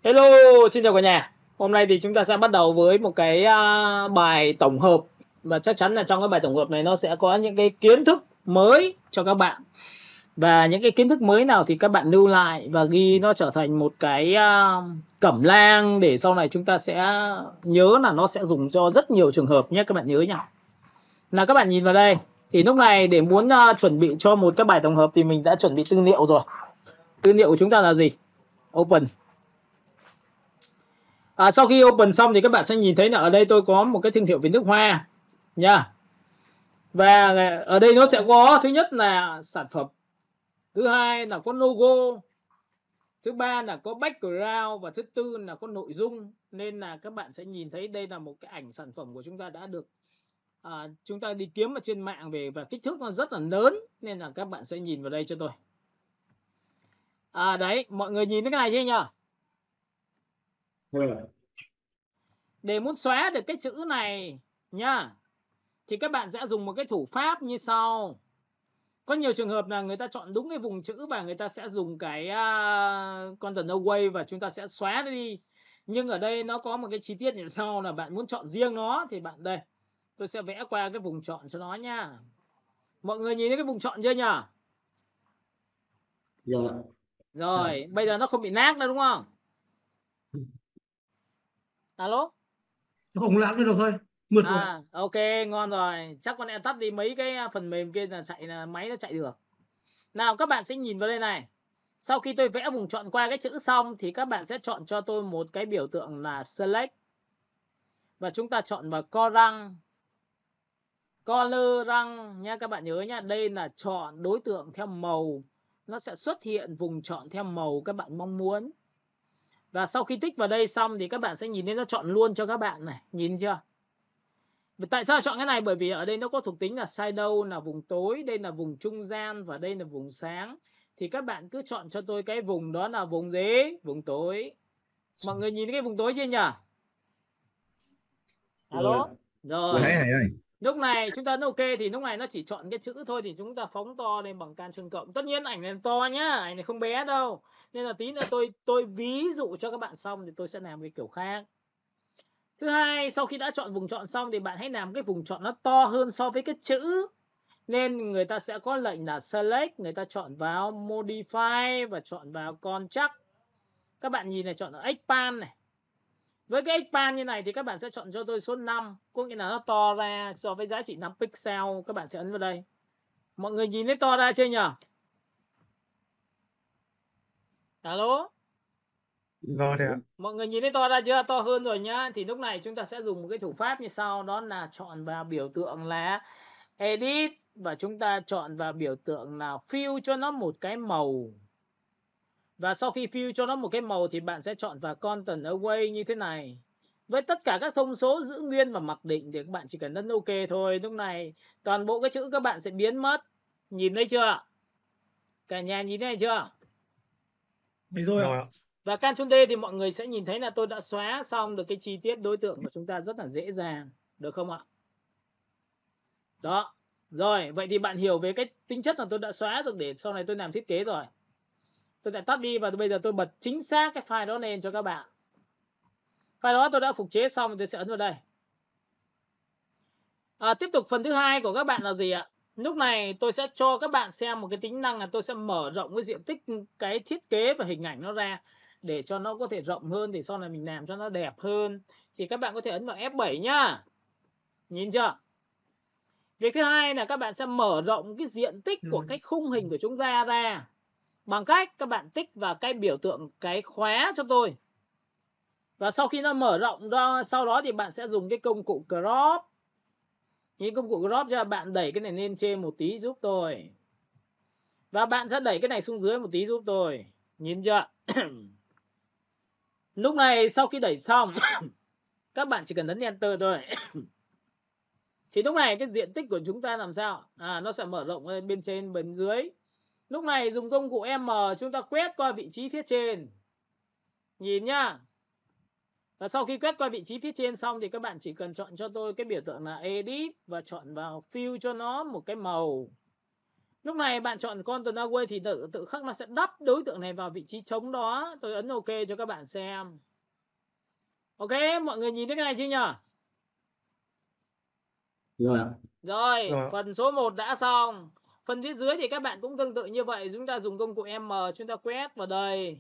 Hello, xin chào cả nhà. Hôm nay thì chúng ta sẽ bắt đầu với một cái bài tổng hợp, và chắc chắn là trong cái bài tổng hợp này nó sẽ có những cái kiến thức mới cho các bạn. Và những cái kiến thức mới nào thì các bạn lưu lại và ghi nó trở thành một cái cẩm nang để sau này chúng ta sẽ nhớ là nó sẽ dùng cho rất nhiều trường hợp nhé, các bạn nhớ nhá. Là các bạn nhìn vào đây thì lúc này để muốn chuẩn bị cho một cái bài tổng hợp thì mình đã chuẩn bị tư liệu rồi. Tư liệu của chúng ta là gì? Open. Sau khi open xong thì các bạn sẽ nhìn thấy là ở đây tôi có một cái thương hiệu về nước hoa nha. Và ở đây nó sẽ có thứ nhất là sản phẩm, thứ hai là có logo, thứ ba là có background và thứ tư là có nội dung. Nên là các bạn sẽ nhìn thấy đây là một cái ảnh sản phẩm của chúng ta đã được chúng ta đi kiếm ở trên mạng về, và kích thước nó rất là lớn nên là các bạn sẽ nhìn vào đây cho tôi. Đấy, mọi người nhìn thấy cái này chưa nhỉ? Để muốn xóa được cái chữ này nhá thì các bạn sẽ dùng một cái thủ pháp như sau. Có nhiều trường hợp là người ta chọn đúng cái vùng chữ và người ta sẽ dùng cái content away và chúng ta sẽ xóa nó đi. Nhưng ở đây nó có một cái chi tiết như sau là bạn muốn chọn riêng nó thì bạn đây. Tôi sẽ vẽ qua cái vùng chọn cho nó nha. Mọi người nhìn thấy cái vùng chọn chưa nhỉ? Dạ. Rồi, bây giờ nó không bị nát nữa đúng không? Alo? Nó không lãng nữa đâu thôi, mượt rồi. Ok, ngon rồi. Chắc con em tắt đi mấy cái phần mềm kia là máy nó chạy được. Nào các bạn sẽ nhìn vào đây này. Sau khi tôi vẽ vùng chọn qua cái chữ xong thì các bạn sẽ chọn cho tôi một cái biểu tượng là select. Và chúng ta chọn vào color răng nha, các bạn nhớ nhá. Đây là chọn đối tượng theo màu. Nó sẽ xuất hiện vùng chọn theo màu các bạn mong muốn. Và sau khi tích vào đây xong thì các bạn sẽ nhìn thấy nó chọn luôn cho các bạn này, nhìn chưa? Tại sao chọn cái này? Bởi vì ở đây nó có thuộc tính là shadow là vùng tối, đây là vùng trung gian và đây là vùng sáng. Thì các bạn cứ chọn cho tôi cái vùng đó là vùng gì? Vùng tối. Mọi người nhìn cái vùng tối chưa nhỉ? Alo? Tôi thấy Rồi. hay ơi. Lúc này chúng ta ok thì lúc này nó chỉ chọn cái chữ thôi thì chúng ta phóng to lên bằng Ctrl cộng. Tất nhiên ảnh này to nhá, ảnh này không bé đâu. Nên là tí nữa tôi ví dụ cho các bạn xong thì tôi sẽ làm cái kiểu khác. Thứ hai, sau khi đã chọn vùng chọn xong thì bạn hãy làm cái vùng chọn nó to hơn so với cái chữ. Nên người ta sẽ có lệnh là select, người ta chọn vào modify và chọn vào contrast. Các bạn nhìn này, chọn ở expand này. Với cái expand như này thì các bạn sẽ chọn cho tôi số 5, có nghĩa là nó to ra so với giá trị 5 pixel. Các bạn sẽ ấn vào đây. Mọi người nhìn thấy to ra chưa nhỉ? Alo? Rồi đấy ạ. Mọi người nhìn thấy to ra chưa? To hơn rồi nhá. Thì lúc này chúng ta sẽ dùng một cái thủ pháp như sau, đó là chọn vào biểu tượng là edit và chúng ta chọn vào biểu tượng là fill cho nó một cái màu. Và sau khi fill cho nó một cái màu thì bạn sẽ chọn vào content away như thế này. Với tất cả các thông số giữ nguyên và mặc định thì các bạn chỉ cần ấn ok thôi. Lúc này toàn bộ cái chữ các bạn sẽ biến mất. Nhìn thấy chưa? Cả nhà nhìn thấy chưa? Thấy rồi ạ. Và Ctrl D thì mọi người sẽ nhìn thấy là tôi đã xóa xong được cái chi tiết đối tượng của chúng ta rất là dễ dàng. Được không ạ? Đó. Rồi, vậy thì bạn hiểu về cái tính chất là tôi đã xóa được để sau này tôi làm thiết kế rồi. Tôi đã tắt đi và bây giờ tôi bật chính xác cái file đó lên cho các bạn. File đó tôi đã phục chế xong, tôi sẽ ấn vào đây. Tiếp tục phần thứ hai của các bạn là gì ạ? Lúc này tôi sẽ cho các bạn xem một cái tính năng là tôi sẽ mở rộng cái diện tích cái thiết kế và hình ảnh nó ra để cho nó có thể rộng hơn, để sau này mình làm cho nó đẹp hơn. Thì các bạn có thể ấn vào F7 nhá. Nhìn chưa? Việc thứ hai là các bạn sẽ mở rộng cái diện tích của cái khung hình của chúng ta ra bằng cách các bạn tích vào cái biểu tượng cái khóa cho tôi. Và sau khi nó mở rộng ra, sau đó thì bạn sẽ dùng cái công cụ crop. Nhìn công cụ crop cho bạn đẩy cái này lên trên một tí giúp tôi. Và bạn sẽ đẩy cái này xuống dưới một tí giúp tôi. Nhìn chưa? Lúc này sau khi đẩy xong các bạn chỉ cần ấn enter thôi. Thì lúc này cái diện tích của chúng ta làm sao? Nó sẽ mở rộng lên bên trên bên dưới. Lúc này dùng công cụ M chúng ta quét qua vị trí phía trên. Nhìn nhá. Và sau khi quét qua vị trí phía trên xong thì các bạn chỉ cần chọn cho tôi cái biểu tượng là edit và chọn vào fill cho nó một cái màu. Lúc này bạn chọn content away thì tự khắc nó sẽ đắp đối tượng này vào vị trí trống đó. Tôi ấn OK cho các bạn xem. OK, mọi người nhìn thấy cái này chưa nhỉ? Rồi, phần số 1 đã xong. Phần phía dưới thì các bạn cũng tương tự như vậy. Chúng ta dùng công cụ M, chúng ta quét vào đây.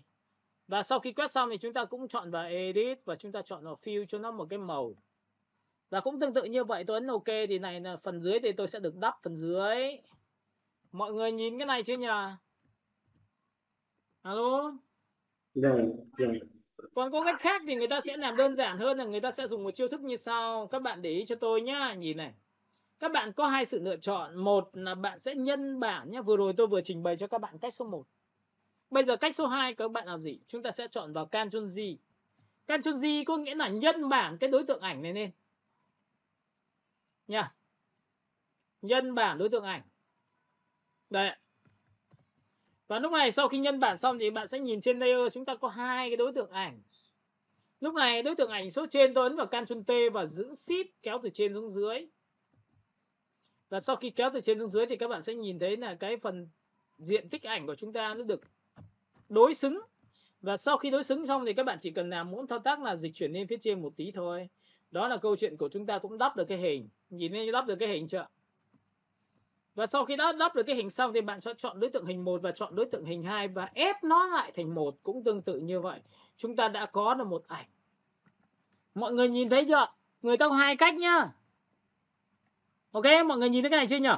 Và sau khi quét xong thì chúng ta cũng chọn vào Edit và chúng ta chọn vào Fill cho nó một cái màu. Và cũng tương tự như vậy, tôi ấn OK thì này là phần dưới thì tôi sẽ được đắp phần dưới. Mọi người nhìn cái này chưa nhỉ? Alo? Rồi. Còn có cách khác thì người ta sẽ làm đơn giản hơn là người ta sẽ dùng một chiêu thức như sau. Các bạn để ý cho tôi nhá, nhìn này. Các bạn có hai sự lựa chọn. Một là bạn sẽ nhân bản nhé. Vừa rồi tôi vừa trình bày cho các bạn cách số 1. Bây giờ cách số 2 các bạn làm gì? Chúng ta sẽ chọn vào Ctrl G. Ctrl G có nghĩa là nhân bản cái đối tượng ảnh này lên. Nha. Nhân bản đối tượng ảnh. Đây. Và lúc này sau khi nhân bản xong thì bạn sẽ nhìn trên layer chúng ta có hai cái đối tượng ảnh. Lúc này đối tượng ảnh số trên tôi ấn vào Ctrl T và giữ Shift kéo từ trên xuống dưới. Và sau khi kéo từ trên xuống dưới thì các bạn sẽ nhìn thấy là cái phần diện tích ảnh của chúng ta nó được đối xứng. Và sau khi đối xứng xong thì các bạn chỉ cần làm mỗi thao tác là dịch chuyển lên phía trên một tí thôi. Đó là câu chuyện của chúng ta cũng đắp được cái hình. Nhìn thấy đắp được cái hình chưa? Và sau khi đã đắp được cái hình xong thì bạn sẽ chọn đối tượng hình 1 và chọn đối tượng hình 2 và ép nó lại thành một. Cũng tương tự như vậy. Chúng ta đã có được một ảnh. Mọi người nhìn thấy chưa? Người ta có hai cách nhá. OK, mọi người nhìn thấy cái này chưa nhỉ?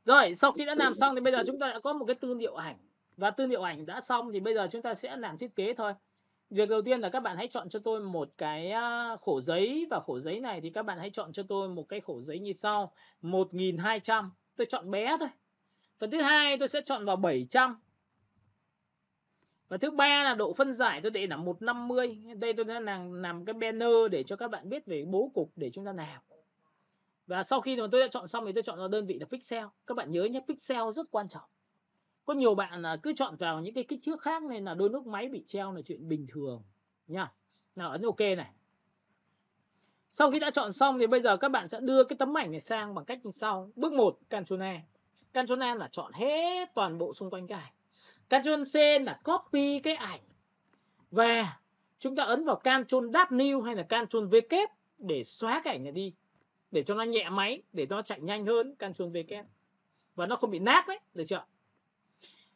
Rồi, sau khi đã làm xong thì bây giờ chúng ta đã có một cái tư liệu ảnh. Và tư liệu ảnh đã xong thì bây giờ chúng ta sẽ làm thiết kế thôi. Việc đầu tiên là các bạn hãy chọn cho tôi một cái khổ giấy. Và khổ giấy này thì các bạn hãy chọn cho tôi một cái khổ giấy như sau. 1200. Tôi chọn bé thôi. Phần thứ hai tôi sẽ chọn vào 700. Và thứ ba là độ phân giải tôi để là 150. Đây tôi sẽ làm cái banner để cho các bạn biết về bố cục để chúng ta làm. Và sau khi mà tôi đã chọn xong thì tôi chọn vào đơn vị là pixel. Các bạn nhớ nhé, pixel rất quan trọng. Có nhiều bạn là cứ chọn vào những cái kích thước khác nên là đôi lúc máy bị treo là chuyện bình thường nha. Nào ấn OK này. Sau khi đã chọn xong thì bây giờ các bạn sẽ đưa cái tấm ảnh này sang bằng cách như sau. Bước 1, Ctrl A. Ctrl A là chọn hết toàn bộ xung quanh cái ảnh. Ctrl C là copy cái ảnh. Và chúng ta ấn vào Ctrl W hay là Ctrl V kép để xóa cái ảnh này đi. Để cho nó nhẹ máy, để nó chạy nhanh hơn, Ctrl V kép. Và nó không bị nát đấy, được chưa?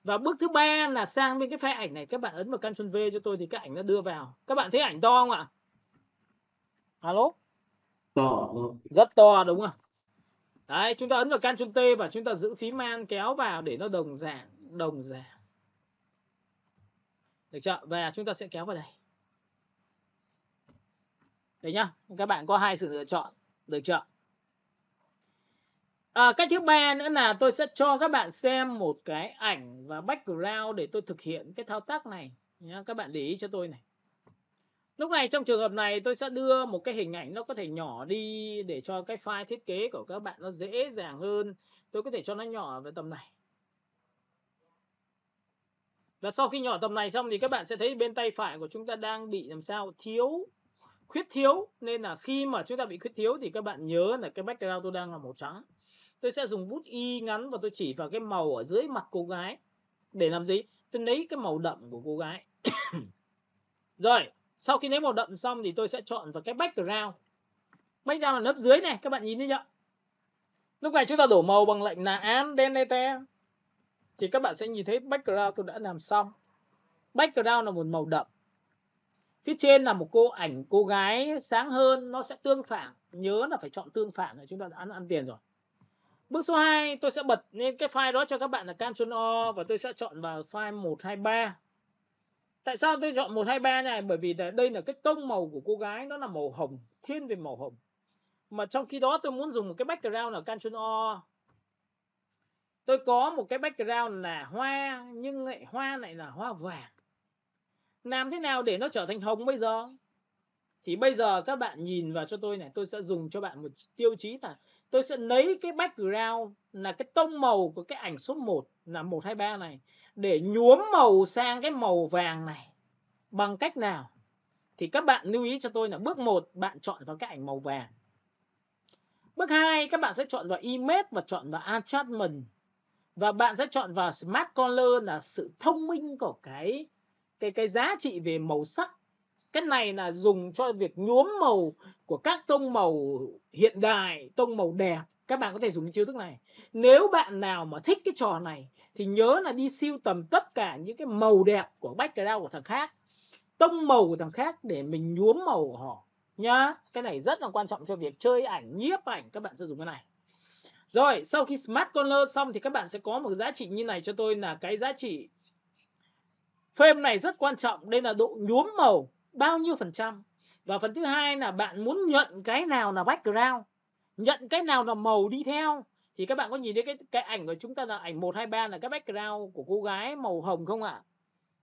Và bước thứ ba là sang bên cái file ảnh này, các bạn ấn vào Ctrl V cho tôi thì cái ảnh nó đưa vào. Các bạn thấy ảnh to không ạ? Alo? To. Rất to đúng không? Đấy, chúng ta ấn vào Ctrl T và chúng ta giữ phím Man kéo vào để nó đồng dạng. Được chưa? Và chúng ta sẽ kéo vào đây. Đấy nhá, các bạn có hai sự lựa chọn, được chưa? Cách thứ ba nữa là tôi sẽ cho các bạn xem một cái ảnh và background để tôi thực hiện cái thao tác này nhá. Các bạn để ý cho tôi này. Lúc này trong trường hợp này tôi sẽ đưa một cái hình ảnh nó có thể nhỏ đi để cho cái file thiết kế của các bạn nó dễ dàng hơn. Tôi có thể cho nó nhỏ về tầm này. Và sau khi nhỏ tầm này xong thì các bạn sẽ thấy bên tay phải của chúng ta đang bị làm sao? Khuyết thiếu. Nên là khi mà chúng ta bị khuyết thiếu thì các bạn nhớ là cái background tôi đang là màu trắng. Tôi sẽ dùng bút Y ngắn và tôi chỉ vào cái màu ở dưới mặt cô gái. Để làm gì? Tôi lấy cái màu đậm của cô gái. Rồi, sau khi lấy màu đậm xong thì tôi sẽ chọn vào cái background. Background là lớp dưới này, các bạn nhìn thấy chưa? Lúc này chúng ta đổ màu bằng lệnh là Alt Delete. Thì các bạn sẽ nhìn thấy background tôi đã làm xong. Background là một màu đậm. Phía trên là một cô gái sáng hơn, nó sẽ tương phản. Nhớ là phải chọn tương phản rồi, chúng ta đã ăn tiền rồi. Bước số 2 tôi sẽ bật lên cái file đó cho các bạn là Ctrl O và tôi sẽ chọn vào file 123. Tại sao tôi chọn 123 này? Bởi vì đây là cái tông màu của cô gái, nó là màu hồng, thiên về màu hồng. Mà trong khi đó tôi muốn dùng một cái background là Ctrl O. Tôi có một cái background là hoa, nhưng hoa lại là hoa vàng. Làm thế nào để nó trở thành hồng bây giờ? Thì bây giờ các bạn nhìn vào cho tôi này, tôi sẽ dùng cho bạn một tiêu chí là tôi sẽ lấy cái background là cái tông màu của cái ảnh số 1 là 123 này để nhuốm màu sang cái màu vàng này. Bằng cách nào? Thì các bạn lưu ý cho tôi là bước 1 bạn chọn vào cái ảnh màu vàng. Bước 2 các bạn sẽ chọn vào Image và chọn vào Adjustment. Và bạn sẽ chọn vào Smart Color là sự thông minh của cái giá trị về màu sắc. Cái này là dùng cho việc nhuốm màu của các tông màu hiện đại, tông màu đẹp. Các bạn có thể dùng cái chiêu thức này. Nếu bạn nào mà thích cái trò này thì nhớ là đi sưu tầm tất cả những cái màu đẹp của background của thằng khác, tông màu của thằng khác để mình nhuốm màu của họ nhá. Cái này rất là quan trọng cho việc chơi ảnh, nhiếp ảnh, các bạn sẽ dùng cái này. Rồi, sau khi Smart Color xong thì các bạn sẽ có một giá trị như này cho tôi, là cái giá trị frame này rất quan trọng. Đây là độ nhuốm màu bao nhiêu %. Và phần thứ hai là bạn muốn nhận cái nào là background, nhận cái nào là màu đi theo. Thì các bạn có nhìn thấy cái ảnh của chúng ta là ảnh 1, 2, 3 là cái background của cô gái màu hồng không ạ?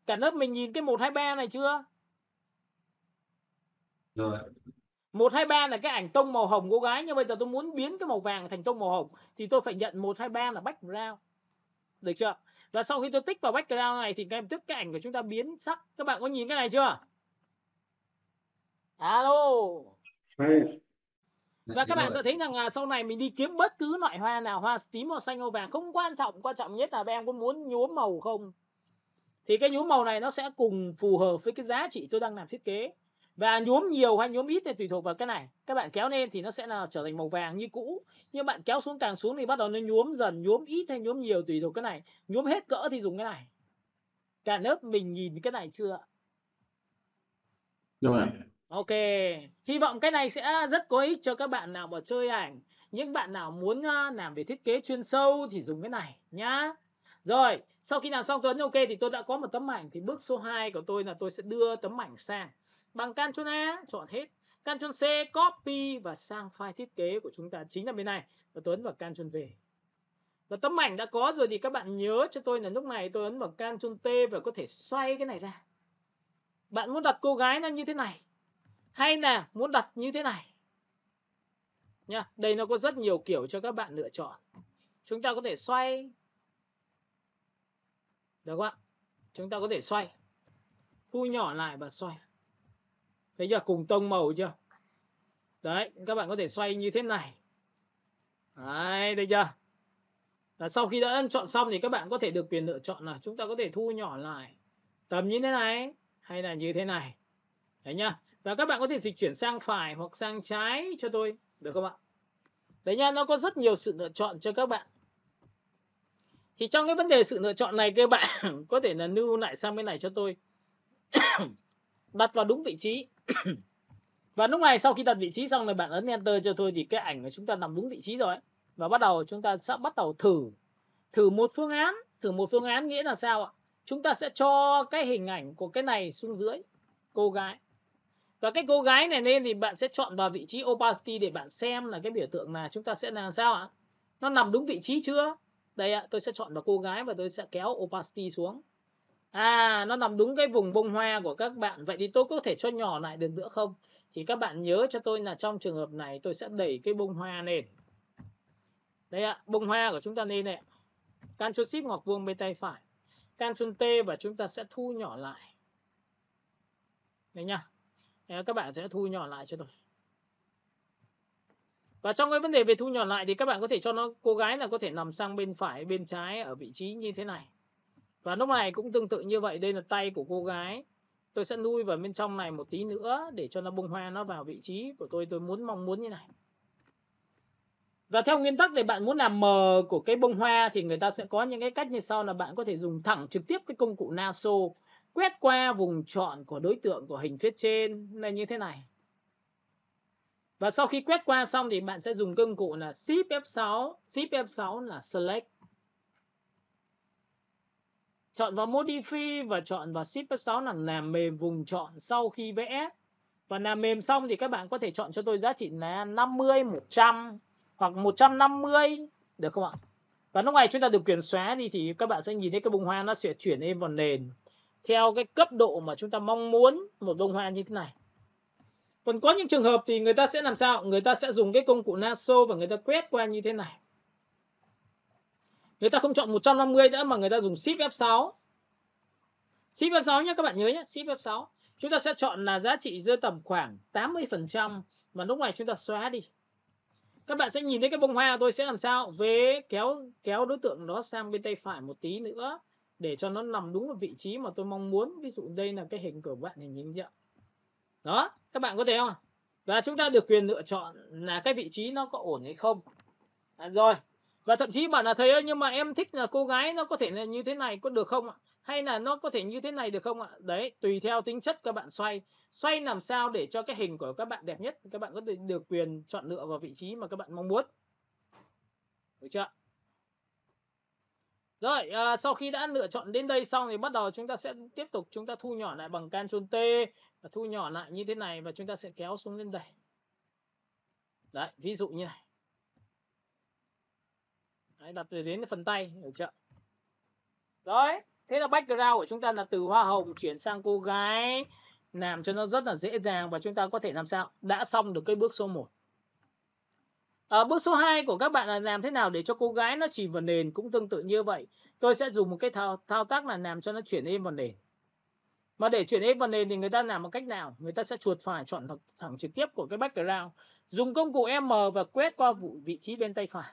Cả lớp mình nhìn cái 1, 2, 3 này chưa? Rồi. 1, 2, 3 là cái ảnh tông màu hồng cô gái, nhưng bây giờ tôi muốn biến cái màu vàng thành tông màu hồng thì tôi phải nhận 1, 2, 3 là background. Được chưa? Và sau khi tôi tích vào background này thì ngay lập tức cái ảnh của chúng ta biến sắc. Các bạn có nhìn cái này chưa? Alo. Và các bạn sẽ thấy rằng sau này mình đi kiếm bất cứ loại hoa nào, hoa tím, màu xanh, màu vàng không quan trọng, quan trọng nhất là em có muốn nhuốm màu không. Thì cái nhuốm màu này nó sẽ cùng phù hợp với cái giá trị tôi đang làm thiết kế. Và nhuốm nhiều hay nhuốm ít thì tùy thuộc vào cái này. Các bạn kéo lên thì nó sẽ là trở thành màu vàng như cũ. Nhưng bạn kéo xuống càng xuống thì bắt đầu nó nhuốm dần, nhuốm ít hay nhuốm nhiều tùy thuộc cái này. Nhuốm hết cỡ thì dùng cái này. Cả lớp mình nhìn cái này chưa? Rồi. Ok, hy vọng cái này sẽ rất có ích cho các bạn nào mà chơi ảnh. Những bạn nào muốn làm về thiết kế chuyên sâu thì dùng cái này nhá. Rồi, sau khi làm xong tôi ấn OK thì tôi đã có một tấm ảnh. Thì bước số 2 của tôi là tôi sẽ đưa tấm ảnh sang. Bằng Ctrl A, chọn hết. Ctrl C, copy và sang file thiết kế của chúng ta chính là bên này. Và tôi ấn vào Ctrl V. Và tấm ảnh đã có rồi thì các bạn nhớ cho tôi là lúc này tôi ấn vào Ctrl T và có thể xoay cái này ra. Bạn muốn đặt cô gái nó như thế này, hay là muốn đặt như thế này nha. Đây nó có rất nhiều kiểu cho các bạn lựa chọn. Chúng ta có thể xoay, được không ạ? Chúng ta có thể xoay, thu nhỏ lại và xoay. Thấy chưa? Cùng tông màu chưa? Đấy, các bạn có thể xoay như thế này. Đấy, thấy chưa? Và sau khi đã chọn xong thì các bạn có thể được quyền lựa chọn là chúng ta có thể thu nhỏ lại tầm như thế này hay là như thế này. Đấy nhá. Và các bạn có thể dịch chuyển sang phải hoặc sang trái cho tôi, được không ạ? Đấy nha, nó có rất nhiều sự lựa chọn cho các bạn. Thì trong cái vấn đề sự lựa chọn này các bạn có thể là lưu lại sang bên này cho tôi. Đặt vào đúng vị trí. Và lúc này sau khi đặt vị trí xong rồi bạn ấn Enter cho tôi thì cái ảnh của chúng ta nằm đúng vị trí rồi. Và bắt đầu chúng ta sẽ bắt đầu thử một phương án. Thử một phương án nghĩa là sao ạ? Chúng ta sẽ cho cái hình ảnh của cái này xuống dưới, cô gái. Và cái cô gái này lên thì bạn sẽ chọn vào vị trí opacity để bạn xem là cái biểu tượng là chúng ta sẽ làm sao ạ? Nó nằm đúng vị trí chưa? Đây ạ, tôi sẽ chọn vào cô gái và tôi sẽ kéo opacity xuống. Nó nằm đúng cái vùng bông hoa của các bạn. Vậy thì tôi có thể cho nhỏ lại được nữa không? Thì các bạn nhớ cho tôi là trong trường hợp này tôi sẽ đẩy cái bông hoa lên. Đây ạ, bông hoa của chúng ta lên này. Ctrl Shift ngoặc vuông bên tay phải. Ctrl T và chúng ta sẽ thu nhỏ lại. Đấy nhá. Các bạn sẽ thu nhỏ lại cho tôi. Và trong cái vấn đề về thu nhỏ lại thì các bạn có thể cho nó, cô gái là có thể nằm sang bên phải, bên trái ở vị trí như thế này. Và lúc này cũng tương tự như vậy, đây là tay của cô gái. Tôi sẽ lui vào bên trong này một tí nữa để cho nó bông hoa nó vào vị trí của tôi mong muốn như này. Và theo nguyên tắc để bạn muốn làm mờ của cái bông hoa thì người ta sẽ có những cái cách như sau, là bạn có thể dùng thẳng trực tiếp cái công cụ lasso, quét qua vùng chọn của đối tượng của hình phía trên là như thế này. Và sau khi quét qua xong thì bạn sẽ dùng công cụ là Shift F6, Shift F6 là Select. Chọn vào Modify và chọn vào Shift F6 là làm mềm vùng chọn sau khi vẽ. Và làm mềm xong thì các bạn có thể chọn cho tôi giá trị là 50, 100 hoặc 150, được không ạ? Và lúc này chúng ta được quyền xóa đi thì các bạn sẽ nhìn thấy cái bông hoa nó sẽ chuyển lên vào nền theo cái cấp độ mà chúng ta mong muốn một bông hoa như thế này. Còn có những trường hợp thì người ta sẽ làm sao? Người ta sẽ dùng cái công cụ lasso và người ta quét qua như thế này. Người ta không chọn 150 nữa mà người ta dùng Shift F6. Shift F6 nhé, các bạn nhớ nhé, Shift F6. Chúng ta sẽ chọn là giá trị rơi tầm khoảng 80% và lúc này chúng ta xóa đi. Các bạn sẽ nhìn thấy cái bông hoa tôi sẽ làm sao vế kéo đối tượng đó sang bên tay phải một tí nữa để cho nó nằm đúng ở vị trí mà tôi mong muốn. Ví dụ đây là cái hình của bạn này, nhìn chưa? Đó, các bạn có thấy không? Và chúng ta được quyền lựa chọn là cái vị trí nó có ổn hay không. Rồi. Và thậm chí bạn là thầy ơi, nhưng mà em thích là cô gái nó có thể là như thế này có được không ạ? Hay là nó có thể như thế này được không ạ? Đấy, tùy theo tính chất các bạn xoay làm sao để cho cái hình của các bạn đẹp nhất. Các bạn có thể được quyền chọn lựa vào vị trí mà các bạn mong muốn. Được chưa? Rồi, sau khi đã lựa chọn đến đây xong thì bắt đầu chúng ta sẽ tiếp tục chúng ta thu nhỏ lại bằng Ctrl T và thu nhỏ lại như thế này và chúng ta sẽ kéo xuống đến đây. Đấy, ví dụ như này. Đấy, đặt đến phần tay, được chưa? Đấy, thế là background của chúng ta là từ hoa hồng chuyển sang cô gái, làm cho nó rất là dễ dàng và chúng ta có thể làm sao? Đã xong được cái bước số 1. Bước số 2 của các bạn là làm thế nào để cho cô gái nó chìm vào nền, cũng tương tự như vậy. Tôi sẽ dùng một cái thao tác là làm cho nó chuyển êm vào nền. Mà để chuyển êm vào nền thì người ta làm một cách nào? Người ta sẽ chuột phải chọn thẳng trực tiếp của cái background, dùng công cụ M và quét qua vị trí bên tay phải.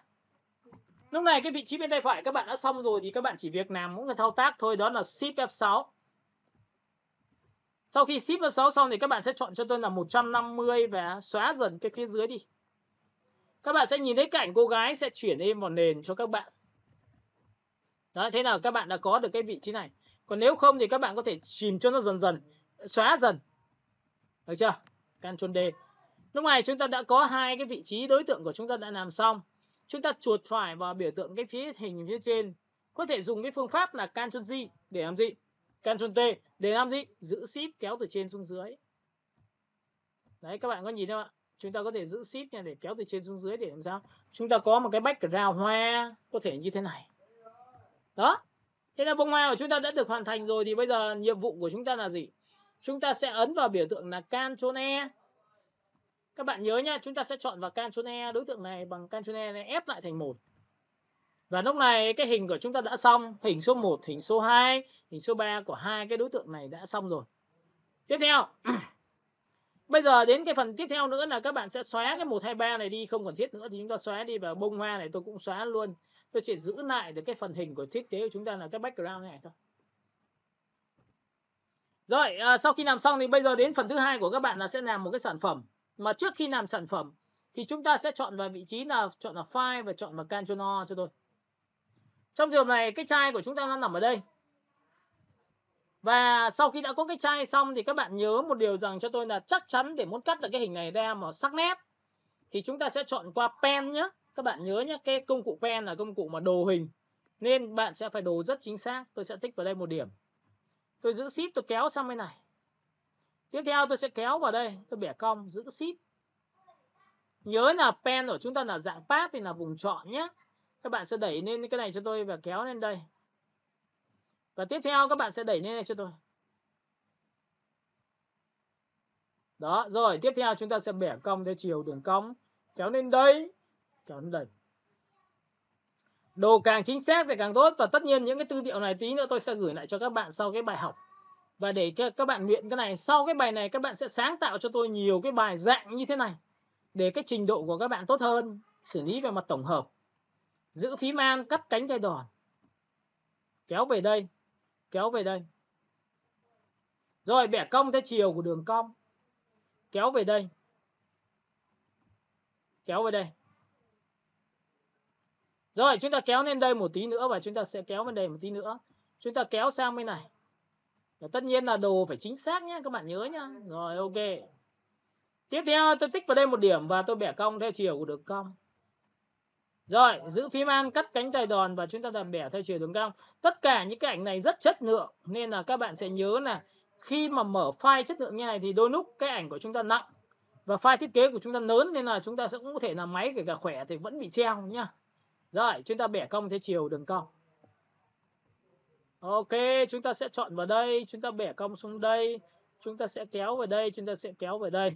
Lúc này cái vị trí bên tay phải các bạn đã xong rồi thì các bạn chỉ việc làm mỗi cái thao tác thôi, đó là Shift F6. Sau khi Shift F6 xong thì các bạn sẽ chọn cho tôi là 150 và xóa dần cái phía dưới đi. Các bạn sẽ nhìn thấy cảnh cô gái sẽ chuyển êm vào nền cho các bạn. Đó, thế nào các bạn đã có được cái vị trí này. Còn nếu không thì các bạn có thể chìm cho nó dần dần, xóa dần. Được chưa? Ctrl D. Lúc này chúng ta đã có hai cái vị trí đối tượng của chúng ta đã làm xong. Chúng ta chuột phải vào biểu tượng cái phía hình phía trên. Có thể dùng cái phương pháp là Ctrl G để làm gì? Ctrl T để làm gì? Giữ Shift kéo từ trên xuống dưới. Đấy, các bạn có nhìn không ạ? Chúng ta có thể giữ Shift nha để kéo từ trên xuống dưới để làm sao? Chúng ta có một cái background hoa có thể như thế này. Đó. Thế là bông hoa của chúng ta đã được hoàn thành rồi thì bây giờ nhiệm vụ của chúng ta là gì? Chúng ta sẽ ấn vào biểu tượng là Ctrl E. Các bạn nhớ nhá, chúng ta sẽ chọn vào Ctrl E đối tượng này bằng Ctrl E này, ép lại thành 1. Và lúc này cái hình của chúng ta đã xong, hình số 1, hình số 2, hình số 3 của hai cái đối tượng này đã xong rồi. Tiếp theo. Bây giờ đến cái phần tiếp theo nữa là các bạn sẽ xóa cái 1 2 3 này đi, không cần thiết nữa thì chúng ta xóa đi, và bông hoa này tôi cũng xóa luôn. Tôi chỉ giữ lại được cái phần hình của thiết kế của chúng ta là cái background này thôi. Rồi, sau khi làm xong thì bây giờ đến phần thứ hai của các bạn là sẽ làm một cái sản phẩm. Mà trước khi làm sản phẩm thì chúng ta sẽ chọn vào vị trí là chọn là file và chọn vào Ctrl O cho tôi. Trong trường hợp này cái chai của chúng ta nó nằm ở đây. Và sau khi đã có cái chai xong thì các bạn nhớ một điều rằng cho tôi là chắc chắn để muốn cắt được cái hình này ra mà sắc nét thì chúng ta sẽ chọn qua pen nhé. Các bạn nhớ nhé, cái công cụ pen là công cụ mà đồ hình, nên bạn sẽ phải đồ rất chính xác. Tôi sẽ tích vào đây 1 điểm. Tôi giữ Shift tôi kéo sang bên này. Tiếp theo tôi sẽ kéo vào đây, tôi bẻ cong, giữ Shift. Nhớ là pen của chúng ta là dạng path thì là vùng chọn nhé. Các bạn sẽ đẩy lên cái này cho tôi và kéo lên đây. Và tiếp theo các bạn sẽ đẩy lên đây cho tôi. Đó, rồi tiếp theo chúng ta sẽ bẻ cong theo chiều đường cong, kéo lên đây, kéo lên đây. Đồ càng chính xác thì càng tốt, và tất nhiên những cái tư liệu này tí nữa tôi sẽ gửi lại cho các bạn sau cái bài học. Và để các bạn luyện cái này, sau cái bài này các bạn sẽ sáng tạo cho tôi nhiều cái bài dạng như thế này để cái trình độ của các bạn tốt hơn, xử lý về mặt tổng hợp. Giữ phím Alt cắt cánh tay đòn. Kéo về đây, kéo về đây. Rồi bẻ cong theo chiều của đường cong. Kéo về đây. Kéo về đây. Rồi chúng ta kéo lên đây một tí nữa và chúng ta sẽ kéo bên đây một tí nữa. Chúng ta kéo sang bên này. Và tất nhiên là đồ phải chính xác nhé, các bạn nhớ nhá. Rồi ok. Tiếp theo tôi tích vào đây 1 điểm và tôi bẻ cong theo chiều của đường cong. Rồi, giữ phím Alt cắt cánh tay đòn và chúng ta làm bẻ theo chiều đường cong. Tất cả những cái ảnh này rất chất lượng nên là các bạn sẽ nhớ là khi mà mở file chất lượng như này thì đôi lúc cái ảnh của chúng ta nặng và file thiết kế của chúng ta lớn, nên là chúng ta sẽ cũng có thể là máy kể cả khỏe thì vẫn bị treo nhá. Rồi, chúng ta bẻ cong theo chiều đường cong. Ok, chúng ta sẽ chọn vào đây, chúng ta bẻ cong xuống đây, chúng ta sẽ kéo vào đây, chúng ta sẽ kéo vào đây.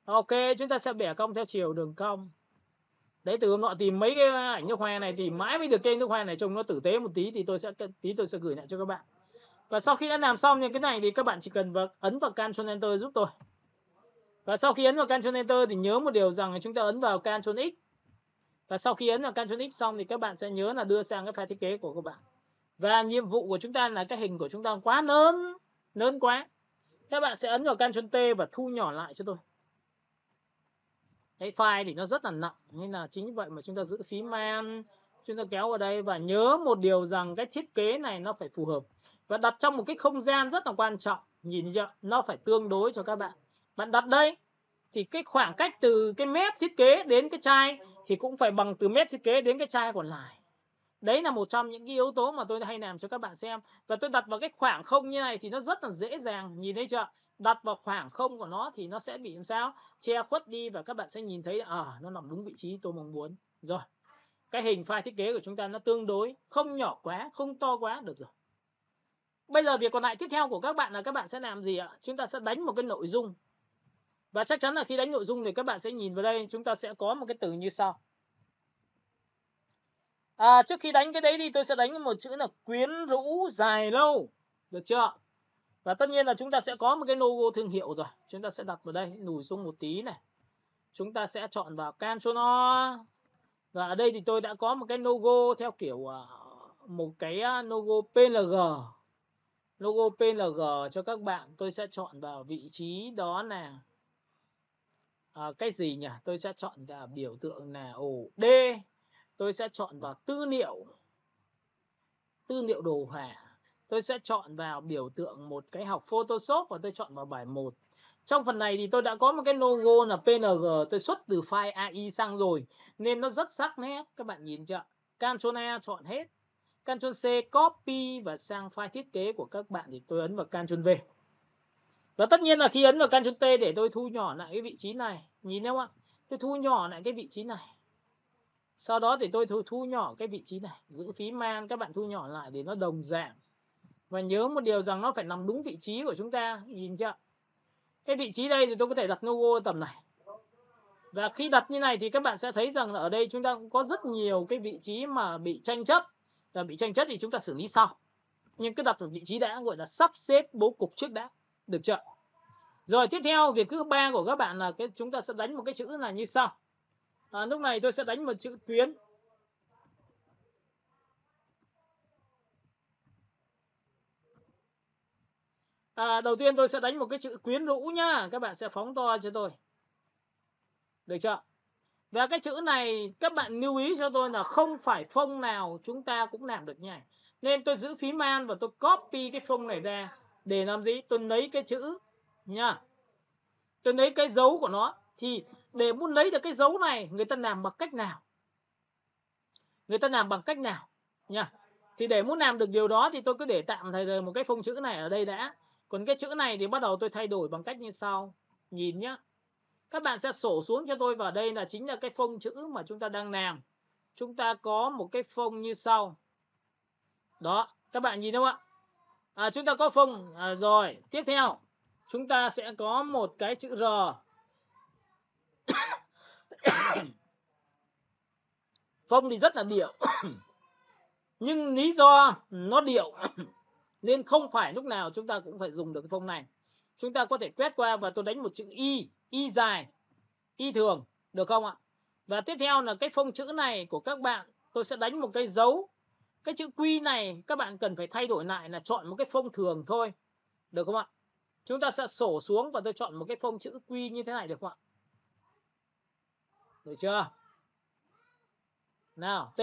Ok, chúng ta sẽ bẻ cong theo chiều đường cong. Đấy, từ hôm nọ tìm mấy cái ảnh nước hoa này thì mãi mới được cái nước hoa này trông nó tử tế một tí thì tôi sẽ gửi lại cho các bạn. Và sau khi đã làm xong như cái này thì các bạn chỉ cần ấn vào Ctrl Enter giúp tôi. Và sau khi ấn vào Ctrl Enter thì nhớ một điều rằng là chúng ta ấn vào Ctrl X. Và sau khi ấn vào Ctrl X xong thì các bạn sẽ nhớ là đưa sang cái file thiết kế của các bạn. Và nhiệm vụ của chúng ta là cái hình của chúng ta quá lớn quá. Các bạn sẽ ấn vào Ctrl T và thu nhỏ lại cho tôi. Cái file thì nó rất là nặng, nên là chính vì vậy mà chúng ta giữ phím Man, chúng ta kéo vào đây và nhớ một điều rằng cái thiết kế này nó phải phù hợp và đặt trong một cái không gian rất là quan trọng. Nhìn chưa? Nó phải tương đối cho các bạn. Bạn đặt đây thì cái khoảng cách từ cái mép thiết kế đến cái chai thì cũng phải bằng từ mép thiết kế đến cái chai còn lại. Đấy là một trong những cái yếu tố mà tôi hay làm cho các bạn xem. Và tôi đặt vào cái khoảng không như này thì nó rất là dễ dàng, nhìn thấy chưa? Đặt vào khoảng không của nó thì nó sẽ bị làm sao? Che khuất đi và các bạn sẽ nhìn thấy nó nằm đúng vị trí tôi mong muốn. Rồi, cái hình file thiết kế của chúng ta nó tương đối, không nhỏ quá, không to quá, được rồi. Bây giờ việc còn lại tiếp theo của các bạn là các bạn sẽ làm gì ạ? Chúng ta sẽ đánh một cái nội dung. Và chắc chắn là khi đánh nội dung thì các bạn sẽ nhìn vào đây, chúng ta sẽ có một cái từ như sau. Trước khi đánh cái đấy thì tôi sẽ đánh một chữ là quyến rũ dài lâu. Được chưa? Và tất nhiên là chúng ta sẽ có một cái logo thương hiệu rồi. Chúng ta sẽ đặt vào đây, lùi xuống một tí này. Chúng ta sẽ chọn vào Ctrl O. Và ở đây thì tôi đã có một cái logo theo kiểu một cái logo PNG. Logo PNG cho các bạn. Tôi sẽ chọn vào vị trí đó là cái gì nhỉ? Tôi sẽ chọn vào biểu tượng là ổ D. Tôi sẽ chọn vào tư liệu đồ họa. Tôi sẽ chọn vào biểu tượng một cái học Photoshop và tôi chọn vào bài 1. Trong phần này thì tôi đã có một cái logo là PNG, tôi xuất từ file AI sang rồi nên nó rất sắc nét, các bạn nhìn chưa? Ctrl A chọn hết, Ctrl C copy và sang file thiết kế của các bạn thì tôi ấn vào Ctrl V. Và tất nhiên là khi ấn vào Ctrl T để tôi thu nhỏ lại cái vị trí này, nhìn thấy không ạ? Tôi thu nhỏ lại cái vị trí này. Sau đó thì tôi thu nhỏ cái vị trí này, giữ phím Man các bạn thu nhỏ lại để nó đồng dạng. Và nhớ một điều rằng nó phải nằm đúng vị trí của chúng ta, nhìn chưa? Cái vị trí đây thì tôi có thể đặt logo tầm này. Và khi đặt như này thì các bạn sẽ thấy rằng là ở đây chúng ta cũng có rất nhiều cái vị trí mà bị tranh chấp. Và bị tranh chấp thì chúng ta xử lý sau. Nhưng cứ đặt vào vị trí đã, gọi là sắp xếp bố cục trước đã. Được chưa? Rồi tiếp theo việc thứ ba của các bạn là chúng ta sẽ đánh một cái chữ là như sau. Lúc này tôi sẽ đánh một chữ quyến. Đầu tiên tôi sẽ đánh một cái chữ quyến rũ nhá. Các bạn sẽ phóng to cho tôi. Được chưa? Và cái chữ này các bạn lưu ý cho tôi là không phải phông nào chúng ta cũng làm được như này. Nên tôi giữ phím Man và tôi copy cái phông này ra. Để làm gì? Tôi lấy cái chữ nha. Tôi lấy cái dấu của nó. Thì để muốn lấy được cái dấu này người ta làm bằng cách nào? Người ta làm bằng cách nào? Nha. Thì để muốn làm được điều đó thì tôi cứ để tạm thời một cái phông chữ này ở đây đã. Còn cái chữ này thì bắt đầu tôi thay đổi bằng cách như sau. Nhìn nhá. Các bạn sẽ sổ xuống cho tôi vào đây là chính là cái phông chữ mà chúng ta đang làm. Chúng ta có một cái phông như sau. Đó, các bạn nhìn không ạ? Chúng ta có phông. Rồi, tiếp theo. Chúng ta sẽ có một cái chữ R. Phông thì rất là điệu. Nhưng lý do nó điệu nên không phải lúc nào chúng ta cũng phải dùng được cái phông này. Chúng ta có thể quét qua và tôi đánh một chữ Y dài, Y thường, được không ạ? Và tiếp theo là cái phông chữ này của các bạn, tôi sẽ đánh một cái dấu. Cái chữ Q này các bạn cần phải thay đổi lại là chọn một cái phông thường thôi, được không ạ? Chúng ta sẽ sổ xuống và tôi chọn một cái phông chữ Q như thế này, được không ạ? Được chưa? Nào, T,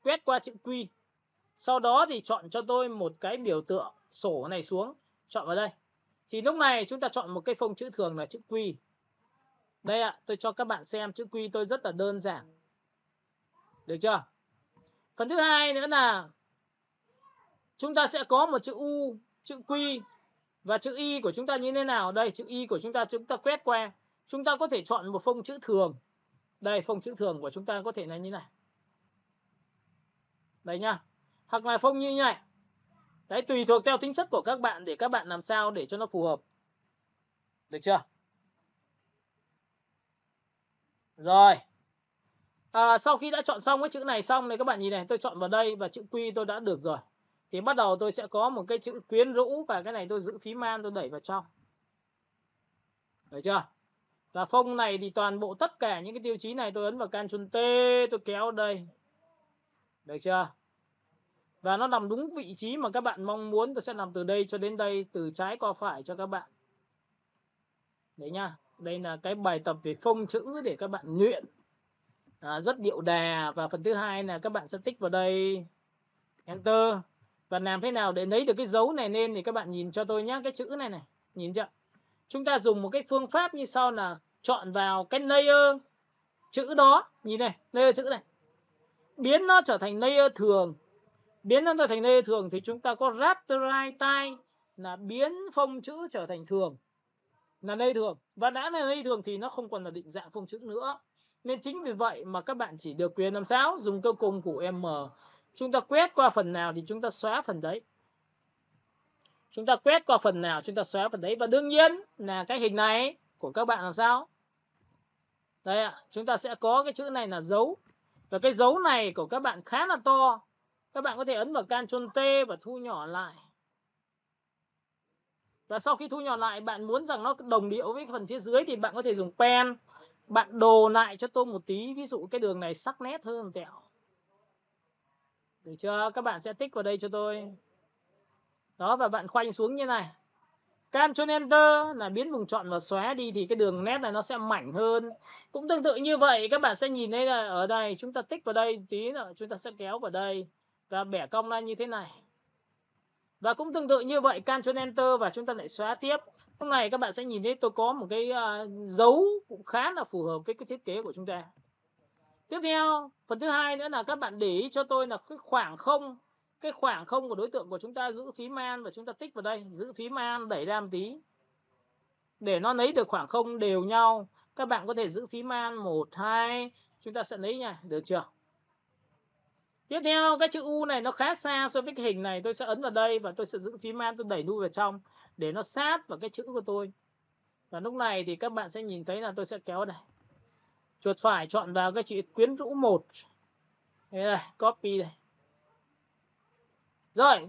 quét qua chữ Q. Sau đó thì chọn cho tôi một cái biểu tượng sổ này xuống, chọn vào đây. Thì lúc này chúng ta chọn một cái phông chữ thường là chữ Q. Đây ạ, tôi cho các bạn xem chữ Q tôi rất là đơn giản. Được chưa? Phần thứ hai nữa là chúng ta sẽ có một chữ U, chữ Q và chữ Y của chúng ta như thế nào? Đây, chữ Y của chúng ta quét qua. Chúng ta có thể chọn một phông chữ thường. Đây, phông chữ thường của chúng ta có thể là như này. Đây nhá. Hoặc là phông như này. Đấy, tùy thuộc theo tính chất của các bạn để các bạn làm sao để cho nó phù hợp. Được chưa? Rồi. Sau khi đã chọn xong cái chữ này xong này các bạn nhìn này, tôi chọn vào đây và chữ Q tôi đã được rồi. Thì bắt đầu tôi sẽ có một cái chữ quyến rũ và cái này tôi giữ phím Man tôi đẩy vào trong. Được chưa? Và phông này thì toàn bộ tất cả những cái tiêu chí này tôi ấn vào Ctrl T, tôi kéo đây. Được chưa? Và nó nằm đúng vị trí mà các bạn mong muốn. Tôi sẽ làm từ đây cho đến đây, từ trái qua phải cho các bạn. Đấy nha. Đây là cái bài tập về phông chữ để các bạn luyện rất điệu đà. Và phần thứ hai là các bạn sẽ tích vào đây, Enter. Và làm thế nào để lấy được cái dấu này lên thì các bạn nhìn cho tôi nhé. Cái chữ này này, nhìn chưa? Chúng ta dùng một cái phương pháp như sau là chọn vào cái layer chữ đó. Nhìn này, layer chữ này, biến nó trở thành layer thường. Biến nó trở thành layer thường thì chúng ta có rasterize type là biến phông chữ trở thành thường, là layer thường. Và đã là layer thường thì nó không còn là định dạng phông chữ nữa. Nên chính vì vậy mà các bạn chỉ được quyền làm sao? Dùng câu công cụ M. Chúng ta quét qua phần nào thì chúng ta xóa phần đấy. Chúng ta quét qua phần nào chúng ta xóa phần đấy. Và đương nhiên là cái hình này của các bạn làm sao? Đây ạ, chúng ta sẽ có cái chữ này là dấu. Và cái dấu này của các bạn khá là to. Các bạn có thể ấn vào Ctrl T và thu nhỏ lại. Và sau khi thu nhỏ lại, bạn muốn rằng nó đồng điệu với phần phía dưới thì bạn có thể dùng pen. Bạn đồ lại cho tôi một tí. Ví dụ cái đường này sắc nét hơn tẹo. Được chưa? Các bạn sẽ tích vào đây cho tôi. Đó, và bạn khoanh xuống như này. Ctrl Enter là biến vùng chọn và xóa đi thì cái đường nét này nó sẽ mảnh hơn. Cũng tương tự như vậy, các bạn sẽ nhìn thấy là ở đây chúng ta tích vào đây tí nữa, chúng ta sẽ kéo vào đây và bẻ cong ra như thế này. Và cũng tương tự như vậy, Ctrl Enter và chúng ta lại xóa tiếp. Lúc này các bạn sẽ nhìn thấy tôi có một cái dấu cũng khá là phù hợp với cái thiết kế của chúng ta. Tiếp theo, phần thứ hai nữa là các bạn để ý cho tôi là cái khoảng không. Cái khoảng không của đối tượng của chúng ta, giữ phím Alt và chúng ta tích vào đây, giữ phím Alt đẩy ra một tí để nó lấy được khoảng không đều nhau. Các bạn có thể giữ phím Alt 1, 2, chúng ta sẽ lấy nha, được chưa? Tiếp theo, cái chữ U này nó khá xa so với cái hình này, tôi sẽ ấn vào đây và tôi sẽ giữ phím Alt, tôi đẩy đuôi vào trong để nó sát vào cái chữ của tôi. Và lúc này thì các bạn sẽ nhìn thấy là tôi sẽ kéo đây. Chuột phải chọn vào cái chữ quyến rũ 1. Đây này, copy đây. Rồi,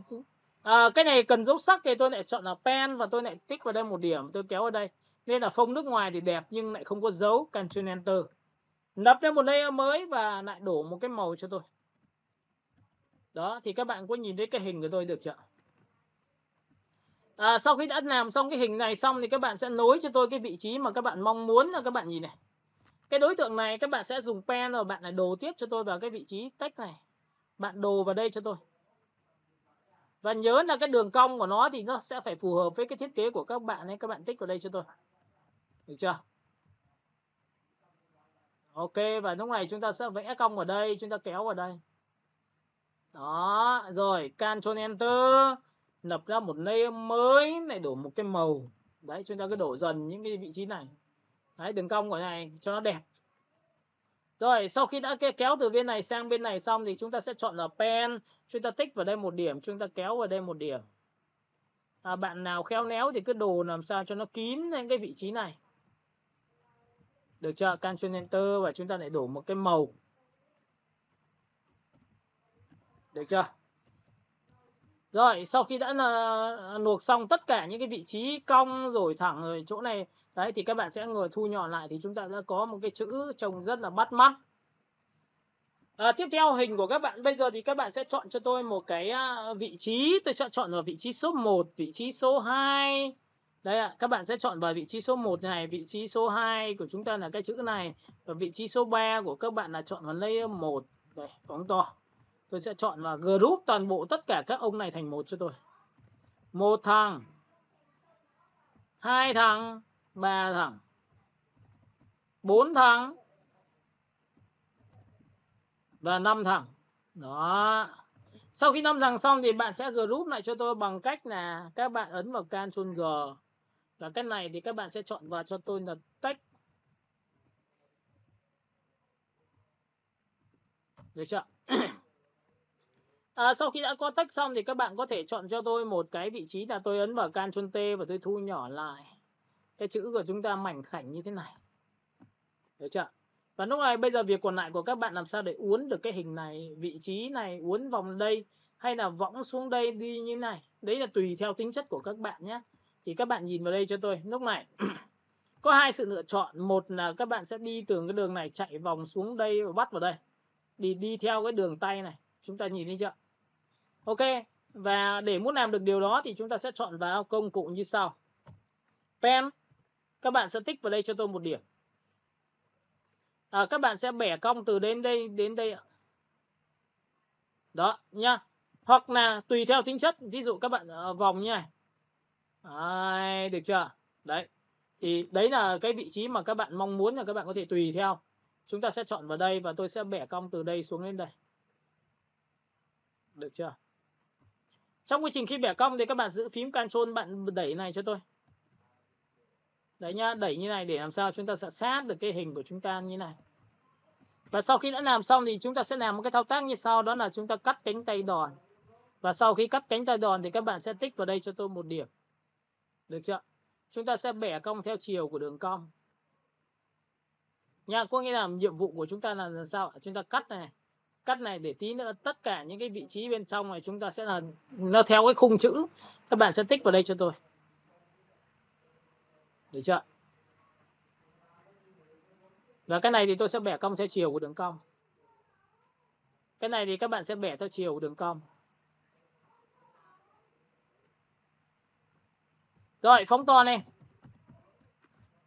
cái này cần dấu sắc thì tôi lại chọn là pen và tôi lại tích vào đây một điểm, tôi kéo vào đây. Nên là phông nước ngoài thì đẹp nhưng lại không có dấu. Ctrl Enter. Lập lên một layer mới và lại đổ một cái màu cho tôi. Đó, thì các bạn có nhìn thấy cái hình của tôi được chưa? Sau khi đã làm xong cái hình này xong thì các bạn sẽ nối cho tôi cái vị trí mà các bạn mong muốn là các bạn nhìn này. Cái đối tượng này các bạn sẽ dùng pen rồi bạn lại đồ tiếp cho tôi vào cái vị trí text này. Bạn đồ vào đây cho tôi. Và nhớ là cái đường cong của nó thì nó sẽ phải phù hợp với cái thiết kế của các bạn ấy. Các bạn tích vào đây cho tôi. Được chưa? Ok, và lúc này chúng ta sẽ vẽ cong vào đây, chúng ta kéo vào đây. Đó, rồi Ctrl Enter, lập ra một layer mới, lại đổ một cái màu. Đấy, chúng ta cứ đổ dần những cái vị trí này. Đấy, đường cong của này cho nó đẹp. Rồi, sau khi đã kéo từ bên này sang bên này xong thì chúng ta sẽ chọn là pen, chúng ta tích vào đây một điểm, chúng ta kéo vào đây một điểm. Bạn nào khéo léo thì cứ đồ làm sao cho nó kín lên cái vị trí này. Được chưa? Ctrl Enter và chúng ta lại đổ một cái màu. Được chưa? Rồi, sau khi đã luộc xong tất cả những cái vị trí cong rồi thẳng rồi chỗ này, đấy thì các bạn sẽ ngồi thu nhỏ lại thì chúng ta đã có một cái chữ trông rất là bắt mắt. Tiếp theo hình của các bạn bây giờ thì các bạn sẽ chọn cho tôi một cái vị trí, tôi chọn vào vị trí số 1, vị trí số 2. Đây ạ, các bạn sẽ chọn vào vị trí số 1 này, vị trí số 2 của chúng ta là cái chữ này và vị trí số 3 của các bạn là chọn vào layer 1. Đây, phóng to. Tôi sẽ chọn vào group toàn bộ tất cả các ông này thành một cho tôi. 1 thằng, 2 thằng, 3 thằng, 4 thằng và 5 thằng. Đó. Sau khi 5 thằng xong thì bạn sẽ group lại cho tôi bằng cách là các bạn ấn vào Ctrl G. Và cái này thì các bạn sẽ chọn vào cho tôi là text. Được chưa? Sau khi đã có text xong thì các bạn có thể chọn cho tôi một cái vị trí là tôi ấn vào Ctrl T và tôi thu nhỏ lại. Cái chữ của chúng ta mảnh khảnh như thế này. Được chưa? Và lúc này bây giờ việc còn lại của các bạn làm sao để uốn được cái hình này, vị trí này uốn vòng đây hay là võng xuống đây đi như này. Đấy là tùy theo tính chất của các bạn nhé. Thì các bạn nhìn vào đây cho tôi. Lúc này Có hai sự lựa chọn. Một là các bạn sẽ đi từ cái đường này chạy vòng xuống đây và bắt vào đây. Đi theo cái đường tay này. Chúng ta nhìn thấy chưa? Ok. Và để muốn làm được điều đó thì chúng ta sẽ chọn vào công cụ như sau. Pen. Các bạn sẽ tích vào đây cho tôi 1 điểm. Các bạn sẽ bẻ cong từ đến đây. Đó nhá. Hoặc là tùy theo tính chất. Ví dụ các bạn vòng như này. Đấy, được chưa? Đấy. Thì đấy là cái vị trí mà các bạn mong muốn là các bạn có thể tùy theo. Chúng ta sẽ chọn vào đây và tôi sẽ bẻ cong từ đây xuống đến đây. Được chưa? Trong quá trình khi bẻ cong thì các bạn giữ phím Ctrl, bạn đẩy này cho tôi. Đấy nhá, đẩy như này để làm sao chúng ta sẽ sát được cái hình của chúng ta như này. Và sau khi đã làm xong thì chúng ta sẽ làm một cái thao tác như sau, đó là chúng ta cắt cánh tay đòn. Và sau khi cắt cánh tay đòn thì các bạn sẽ tích vào đây cho tôi 1 điểm. Được chưa? Chúng ta sẽ bẻ cong theo chiều của đường cong. Nha, có nghĩa là nhiệm vụ của chúng ta là sao? Chúng ta cắt này để tí nữa tất cả những cái vị trí bên trong này chúng ta sẽ là nó theo cái khung chữ. Các bạn sẽ tích vào đây cho tôi. Được chưa? Và cái này thì tôi sẽ bẻ cong theo chiều của đường cong. Cái này thì các bạn sẽ bẻ theo chiều của đường cong. Rồi, phóng to này.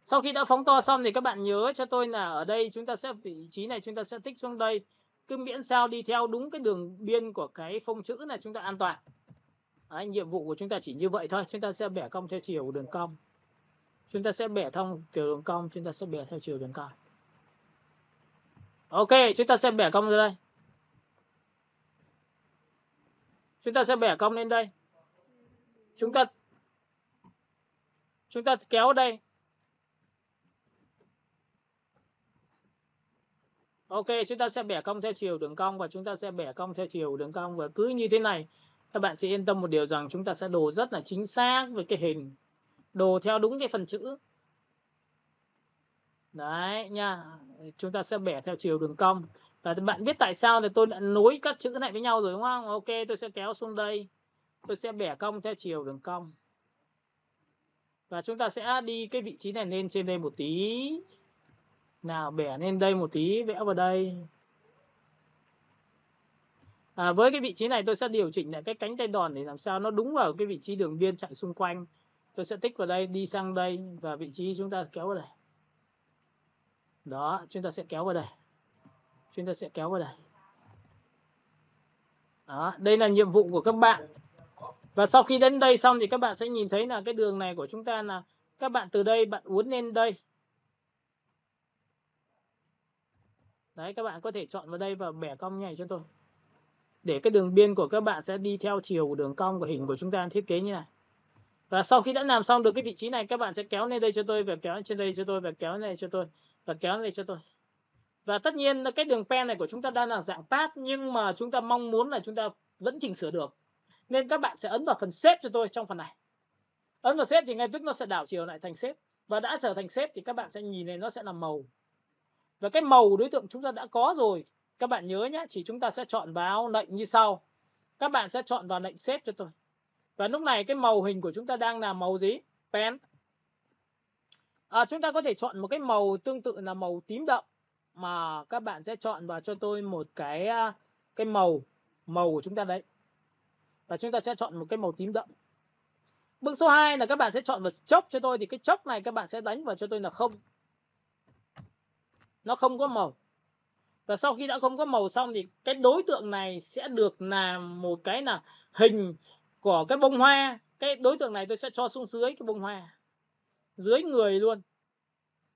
Sau khi đã phóng to xong thì các bạn nhớ cho tôi là ở đây chúng ta sẽ vị trí này chúng ta sẽ tích xuống đây. Cứ miễn sao đi theo đúng cái đường biên của cái phông chữ này chúng ta an toàn. Đấy, nhiệm vụ của chúng ta chỉ như vậy thôi. Chúng ta sẽ bẻ cong theo chiều của đường cong. Chúng ta sẽ bẻ thông kiểu đường cong, chúng ta sẽ bẻ theo chiều đường cong. Ok, chúng ta sẽ bẻ cong ra đây. Chúng ta sẽ bẻ cong lên đây. Chúng ta kéo đây. Ok, chúng ta sẽ bẻ cong theo chiều đường cong và chúng ta sẽ bẻ cong theo chiều đường cong và cứ như thế này các bạn sẽ yên tâm một điều rằng chúng ta sẽ đồ rất là chính xác với cái hình, đồ theo đúng cái phần chữ. Đấy nha, chúng ta sẽ bẻ theo chiều đường cong. Và bạn biết tại sao thì tôi đã nối các chữ này với nhau rồi đúng không? Ok, tôi sẽ kéo xuống đây. Tôi sẽ bẻ cong theo chiều đường cong. Và chúng ta sẽ đi cái vị trí này lên trên đây một tí. Nào, bẻ lên đây một tí, vẽ vào đây. Với cái vị trí này tôi sẽ điều chỉnh lại cái cánh tay đòn để làm sao nó đúng vào cái vị trí đường biên chạy xung quanh. Tôi sẽ tích vào đây, đi sang đây và vị trí chúng ta kéo vào đây. Đó, chúng ta sẽ kéo vào đây. Chúng ta sẽ kéo vào đây. Đó, đây là nhiệm vụ của các bạn. Và sau khi đến đây xong thì các bạn sẽ nhìn thấy là cái đường này của chúng ta là các bạn từ đây bạn uốn lên đây. Đấy, các bạn có thể chọn vào đây và bẻ cong như này cho tôi. Để cái đường biên của các bạn sẽ đi theo chiều của đường cong của hình của chúng ta thiết kế như này. Và sau khi đã làm xong được cái vị trí này các bạn sẽ kéo lên đây cho tôi và kéo trên đây cho tôi và kéo này cho tôi và kéo này cho tôi. Và tất nhiên cái đường pen này của chúng ta đang là dạng pad nhưng mà chúng ta mong muốn là chúng ta vẫn chỉnh sửa được. Nên các bạn sẽ ấn vào phần xếp cho tôi trong phần này. Ấn vào xếp thì ngay tức nó sẽ đảo chiều lại thành xếp. Và đã trở thành xếp thì các bạn sẽ nhìn này nó sẽ là màu. Và cái màu đối tượng chúng ta đã có rồi. Các bạn nhớ nhé, chỉ chúng ta sẽ chọn vào lệnh như sau. Các bạn sẽ chọn vào lệnh xếp cho tôi. Và lúc này cái màu hình của chúng ta đang là màu gì? Pen. Chúng ta có thể chọn một cái màu tương tự là màu tím đậm. Mà các bạn sẽ chọn vào cho tôi một cái màu của chúng ta đấy. Và chúng ta sẽ chọn một cái màu tím đậm. Bước số 2 là các bạn sẽ chọn vào chốc cho tôi. Thì cái chốc này các bạn sẽ đánh vào cho tôi là 0. Nó không có màu. Và sau khi đã không có màu xong thì cái đối tượng này sẽ được làm một cái là hình của cái bông hoa. Cái đối tượng này tôi sẽ cho xuống dưới cái bông hoa. Dưới người luôn.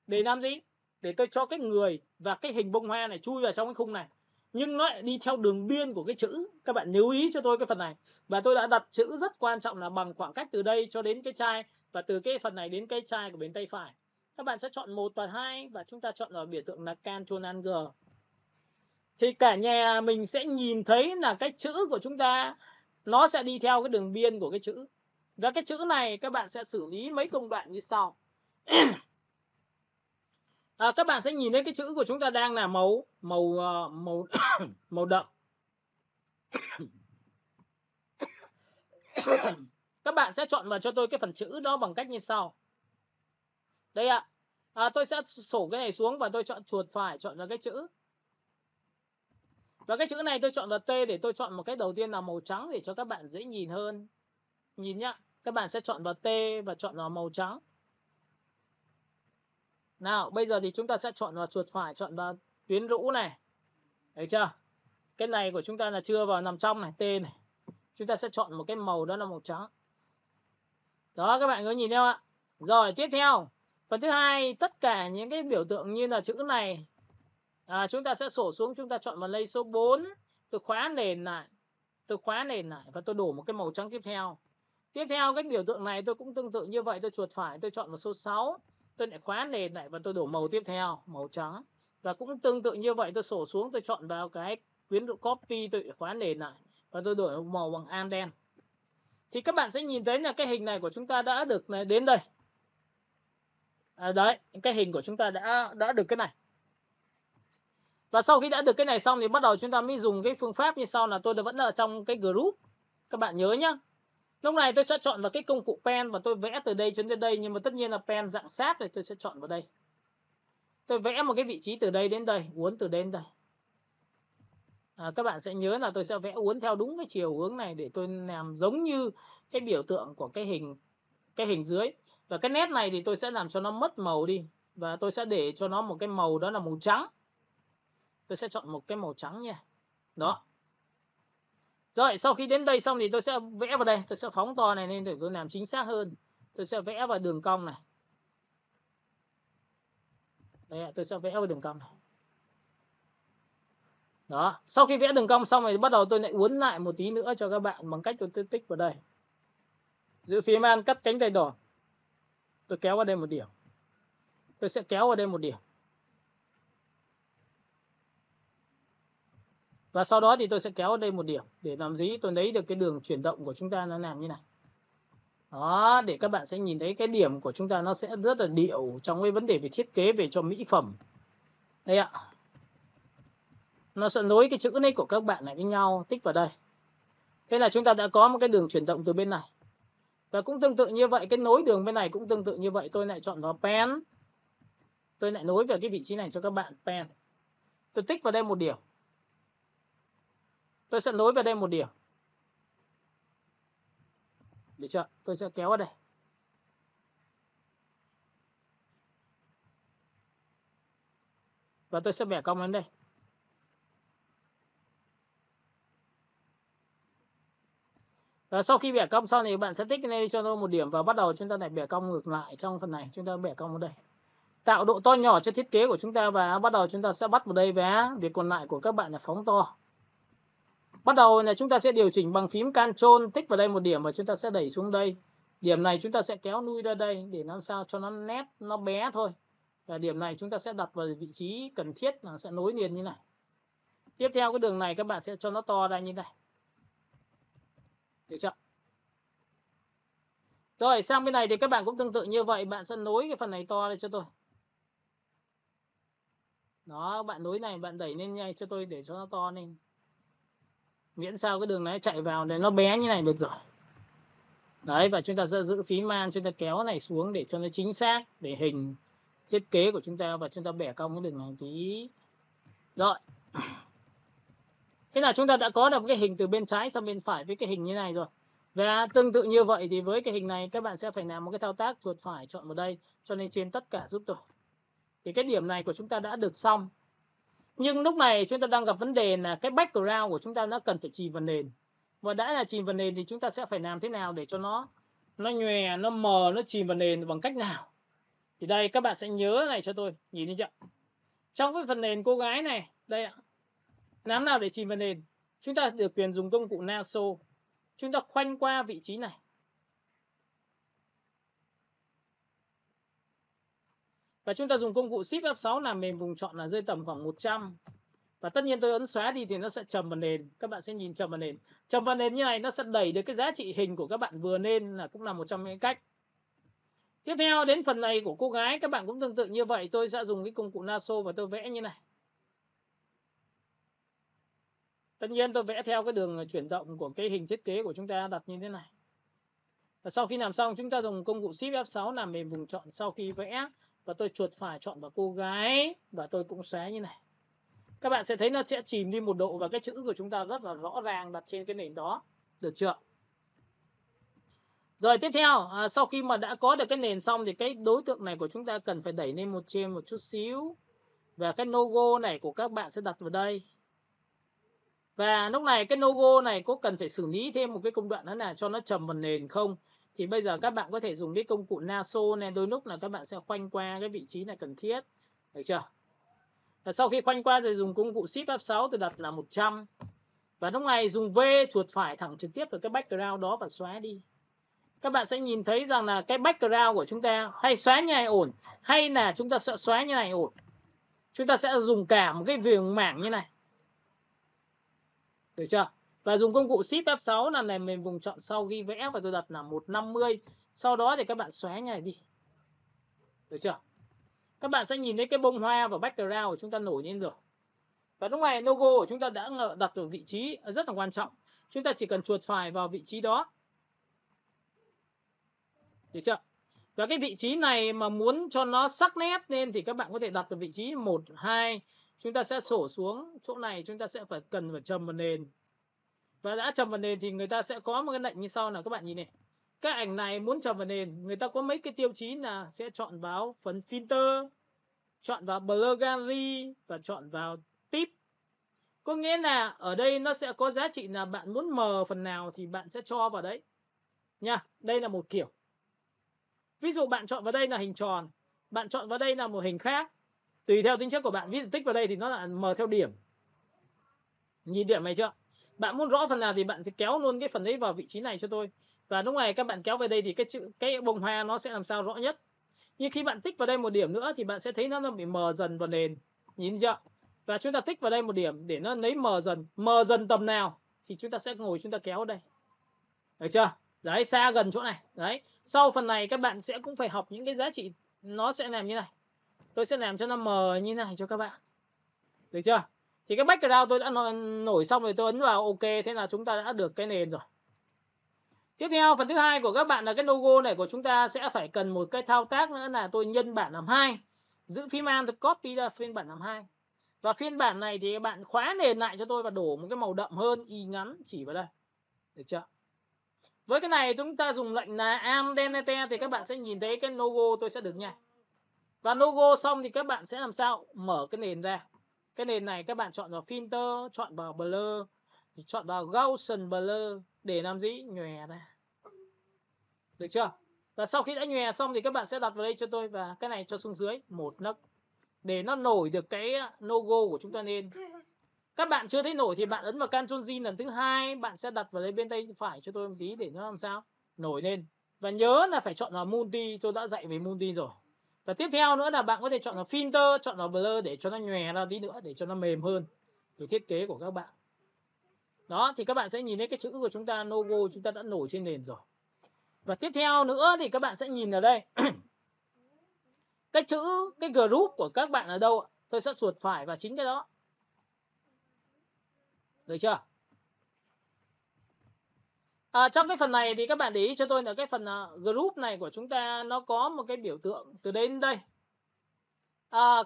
Để làm gì? Để tôi cho cái người và cái hình bông hoa này chui vào trong cái khung này. Nhưng nó lại đi theo đường biên của cái chữ. Các bạn lưu ý cho tôi cái phần này. Và tôi đã đặt chữ rất quan trọng là bằng khoảng cách từ đây cho đến cái chai. Và từ cái phần này đến cái chai của bên tay phải. Các bạn sẽ chọn 1 và 2. Và chúng ta chọn ở biểu tượng là Ctrl+G. Thì cả nhà mình sẽ nhìn thấy là cái chữ của chúng ta nó sẽ đi theo cái đường biên của cái chữ. Và cái chữ này các bạn sẽ xử lý mấy công đoạn như sau. Các bạn sẽ nhìn thấy cái chữ của chúng ta đang là màu đậm. Các bạn sẽ chọn vào cho tôi cái phần chữ đó bằng cách như sau. Đây ạ. Tôi sẽ sổ cái này xuống và tôi chọn chuột phải, chọn vào cái chữ. Và cái chữ này tôi chọn vào T để tôi chọn một cái đầu tiên là màu trắng để cho các bạn dễ nhìn hơn. Nhìn nhá, các bạn sẽ chọn vào T và chọn vào màu trắng. Nào, bây giờ thì chúng ta sẽ chọn vào chuột phải, chọn vào tuyến rũ này. Thấy chưa? Cái này của chúng ta là chưa vào nằm trong này, T này. Chúng ta sẽ chọn một cái màu đó là màu trắng. Đó, các bạn có nhìn theo ạ? Rồi, tiếp theo. Phần thứ hai, tất cả những cái biểu tượng như là chữ này. Chúng ta sẽ sổ xuống, chúng ta chọn vào lây số 4. Tôi khóa nền lại. Tôi khóa nền lại và tôi đổ một cái màu trắng tiếp theo. Tiếp theo cái biểu tượng này tôi cũng tương tự như vậy, tôi chuột phải, tôi chọn vào số 6. Tôi lại khóa nền lại và tôi đổ màu tiếp theo, màu trắng. Và cũng tương tự như vậy, tôi sổ xuống, tôi chọn vào cái quyến dụ copy, tôi khóa nền lại và tôi đổi màu bằng am đen. Thì các bạn sẽ nhìn thấy là cái hình này của chúng ta đã được đến đây. Đấy, cái hình của chúng ta đã được cái này. Và sau khi đã được cái này xong thì bắt đầu chúng ta mới dùng cái phương pháp như sau, là tôi vẫn ở trong cái group. Các bạn nhớ nhá. Lúc này tôi sẽ chọn vào cái công cụ pen và tôi vẽ từ đây đến đây, nhưng mà tất nhiên là pen dạng sát thì tôi sẽ chọn vào đây. Tôi vẽ một cái vị trí từ đây đến đây, uốn từ đây đến đây. Các bạn sẽ nhớ là tôi sẽ vẽ uốn theo đúng cái chiều hướng này để tôi làm giống như cái biểu tượng của cái hình dưới. Và cái nét này thì tôi sẽ làm cho nó mất màu đi và tôi sẽ để cho nó một cái màu đó là màu trắng. Tôi sẽ chọn một cái màu trắng nha. Đó. Rồi, sau khi đến đây xong thì tôi sẽ vẽ vào đây, tôi sẽ phóng to này lên để tôi làm chính xác hơn. Tôi sẽ vẽ vào đường cong này. Đây, tôi sẽ vẽ vào đường cong này. Đó, sau khi vẽ đường cong xong rồi bắt đầu tôi lại uốn lại một tí nữa cho các bạn bằng cách tôi tích vào đây. Giữ phím An, cắt cánh tay đỏ. Tôi kéo vào đây một điểm. Tôi sẽ kéo vào đây một điểm. Và sau đó thì tôi sẽ kéo vào đây một điểm để làm gì? Tôi lấy được cái đường chuyển động của chúng ta nó làm như này. Đó, để các bạn sẽ nhìn thấy cái điểm của chúng ta nó sẽ rất là điệu trong cái vấn đề về thiết kế về cho mỹ phẩm. Đây ạ. Nó sẽ nối cái chữ này của các bạn lại với nhau, tích vào đây. Thế là chúng ta đã có một cái đường chuyển động từ bên này. Và cũng tương tự như vậy, cái nối đường bên này cũng tương tự như vậy. Tôi lại chọn vào pen. Tôi lại nối vào cái vị trí này cho các bạn, pen. Tôi tích vào đây một điểm. Tôi sẽ nối vào đây một điểm. Được chưa? Tôi sẽ kéo vào đây. Và tôi sẽ bẻ cong lên đây. Và sau khi bẻ cong xong thì bạn sẽ tích lên cho tôi một điểm và bắt đầu chúng ta lại bẻ cong ngược lại trong phần này. Chúng ta bẻ cong vào đây. Tạo độ to nhỏ cho thiết kế của chúng ta và bắt đầu chúng ta sẽ bắt vào đây và việc còn lại của các bạn là phóng to. Bắt đầu là chúng ta sẽ điều chỉnh bằng phím Ctrl, tích vào đây một điểm và chúng ta sẽ đẩy xuống đây. Điểm này chúng ta sẽ kéo lui ra đây để làm sao cho nó nét, nó bé thôi. Và điểm này chúng ta sẽ đặt vào vị trí cần thiết là sẽ nối liền như này. Tiếp theo cái đường này các bạn sẽ cho nó to ra như này. Được chưa? Rồi, sang bên này thì các bạn cũng tương tự như vậy. Bạn sẽ nối cái phần này to lên cho tôi. Đó, bạn nối này, bạn đẩy lên ngay cho tôi để cho nó to lên. Miễn sao cái đường này chạy vào để nó bé như này được rồi. Đấy, và chúng ta sẽ giữ phím man, chúng ta kéo này xuống để cho nó chính xác, để hình thiết kế của chúng ta, và chúng ta bẻ cong cái đường này tí. Rồi. Thế là chúng ta đã có được cái hình từ bên trái sang bên phải với cái hình như này rồi. Và tương tự như vậy thì với cái hình này các bạn sẽ phải làm một cái thao tác chuột phải chọn vào đây, cho nên trên tất cả giúp tôi. Thì cái điểm này của chúng ta đã được xong. Nhưng lúc này chúng ta đang gặp vấn đề là cái background của chúng ta nó cần phải chìm vào nền. Và đã là chìm vào nền thì chúng ta sẽ phải làm thế nào để cho nó nhòe, nó mờ, nó chìm vào nền bằng cách nào? Thì đây các bạn sẽ nhớ này cho tôi, nhìn đi chưa? Trong cái phần nền cô gái này, đây ạ. Làm nào để chìm vào nền? Chúng ta được quyền dùng công cụ lasso. Chúng ta khoanh qua vị trí này. Và chúng ta dùng công cụ Shift F6 làm mềm vùng chọn là rơi tầm khoảng 100. Và tất nhiên tôi ấn xóa đi thì nó sẽ trầm vào nền. Các bạn sẽ nhìn trầm vào nền. Trầm vào nền như này nó sẽ đẩy được cái giá trị hình của các bạn vừa lên, là cũng là một trong những cách. Tiếp theo đến phần này của cô gái, các bạn cũng tương tự như vậy. Tôi sẽ dùng cái công cụ lasso và tôi vẽ như này. Tất nhiên tôi vẽ theo cái đường chuyển động của cái hình thiết kế của chúng ta đặt như thế này. Và sau khi làm xong chúng ta dùng công cụ Shift F6 làm mềm vùng chọn sau khi vẽ và tôi chuột phải chọn vào cô gái và tôi cũng xóa như này. Các bạn sẽ thấy nó sẽ chìm đi một độ và cái chữ của chúng ta rất là rõ ràng đặt trên cái nền đó. Được chưa? Rồi tiếp theo, sau khi mà đã có được cái nền xong thì cái đối tượng này của chúng ta cần phải đẩy lên trên một chút xíu. Và cái logo này của các bạn sẽ đặt vào đây. Và lúc này cái logo này có cần phải xử lý thêm một cái công đoạn đó là cho nó trầm vào nền không? Thì bây giờ các bạn có thể dùng cái công cụ lasso này, đôi lúc là các bạn sẽ khoanh qua cái vị trí này cần thiết. Được chưa? Và sau khi khoanh qua thì dùng công cụ Shift F6 tôi đặt là 100. Và lúc này dùng V chuột phải thẳng trực tiếp vào cái background đó và xóa đi. Các bạn sẽ nhìn thấy rằng là cái background của chúng ta hay xóa như này ổn, hay là chúng ta sẽ xóa như này ổn. Chúng ta sẽ dùng cả một cái viền mảng như này. Được chưa? Và dùng công cụ Shift F6 là này mình vùng chọn sau ghi vẽ và tôi đặt là 150. Sau đó thì các bạn xóa như này đi. Được chưa? Các bạn sẽ nhìn thấy cái bông hoa và background của chúng ta nổi lên rồi. Và lúc này logo của chúng ta đã đặt ở vị trí rất là quan trọng. Chúng ta chỉ cần chuột phải vào vị trí đó. Được chưa? Và cái vị trí này mà muốn cho nó sắc nét lên thì các bạn có thể đặt ở vị trí 1, 2. Chúng ta sẽ sổ xuống chỗ này, chúng ta sẽ cần phải trầm vào nền. Và đã trầm vào nền thì người ta sẽ có một cái lệnh như sau là các bạn nhìn này. Cái ảnh này muốn trầm vào nền, người ta có mấy cái tiêu chí là sẽ chọn vào phần filter, chọn vào blur gallery và chọn vào tip. Có nghĩa là ở đây nó sẽ có giá trị là bạn muốn mờ phần nào thì bạn sẽ cho vào đấy. Nha, đây là một kiểu. Ví dụ bạn chọn vào đây là hình tròn, bạn chọn vào đây là một hình khác. Tùy theo tính chất của bạn, ví dụ tích vào đây thì nó là mờ theo điểm. Nhìn điểm này chưa? Bạn muốn rõ phần nào thì bạn sẽ kéo luôn cái phần đấy vào vị trí này cho tôi. Và lúc này các bạn kéo về đây thì cái bông hoa nó sẽ làm sao rõ nhất. Nhưng khi bạn tích vào đây một điểm nữa thì bạn sẽ thấy nó bị mờ dần vào nền. Nhìn chưa? Và chúng ta tích vào đây một điểm để nó lấy mờ dần tầm nào thì chúng ta sẽ ngồi chúng ta kéo đây. Được chưa? Đấy, xa gần chỗ này. Đấy. Sau phần này các bạn sẽ cũng phải học những cái giá trị nó sẽ làm như này. Tôi sẽ làm cho nó mờ như này cho các bạn. Được chưa? Thì cái background tôi đã nổi xong rồi, tôi ấn vào OK, thế là chúng ta đã được cái nền rồi. Tiếp theo phần thứ hai của các bạn là cái logo này của chúng ta sẽ phải cần một cái thao tác nữa là tôi nhân bản làm 2. Giữ phím Alt tôi copy ra phiên bản làm 2. Và phiên bản này thì các bạn khóa nền lại cho tôi và đổ một cái màu đậm hơn, y ngắn chỉ vào đây. Được chưa? Với cái này chúng ta dùng lệnh là Alt Delete thì các bạn sẽ nhìn thấy cái logo tôi sẽ được nha. Và logo xong thì các bạn sẽ làm sao? Mở cái nền ra. Cái nền này các bạn chọn vào filter, chọn vào blur, chọn vào Gaussian blur để làm gì? Nhòe ra. Được chưa? Và sau khi đã nhòe xong thì các bạn sẽ đặt vào đây cho tôi và cái này cho xuống dưới một nấc để nó nổi được cái logo của chúng ta lên. Các bạn chưa thấy nổi thì bạn ấn vào Ctrl G lần thứ 2, bạn sẽ đặt vào đây bên tay phải cho tôi một tí để nó làm sao? Nổi lên. Và nhớ là phải chọn vào multi, tôi đã dạy về multi rồi. Và tiếp theo nữa là bạn có thể chọn vào filter, chọn vào blur để cho nó nhòe ra tí nữa, để cho nó mềm hơn từ thiết kế của các bạn. Đó, thì các bạn sẽ nhìn thấy cái chữ của chúng ta, logo chúng ta đã nổi trên nền rồi. Và tiếp theo nữa thì các bạn sẽ nhìn ở đây. Cái chữ, cái group của các bạn ở đâu ạ? Tôi sẽ chuột phải vào chính cái đó. Được chưa? Trong cái phần này thì các bạn để ý cho tôi là cái phần group này của chúng ta nó có một cái biểu tượng từ đến đây.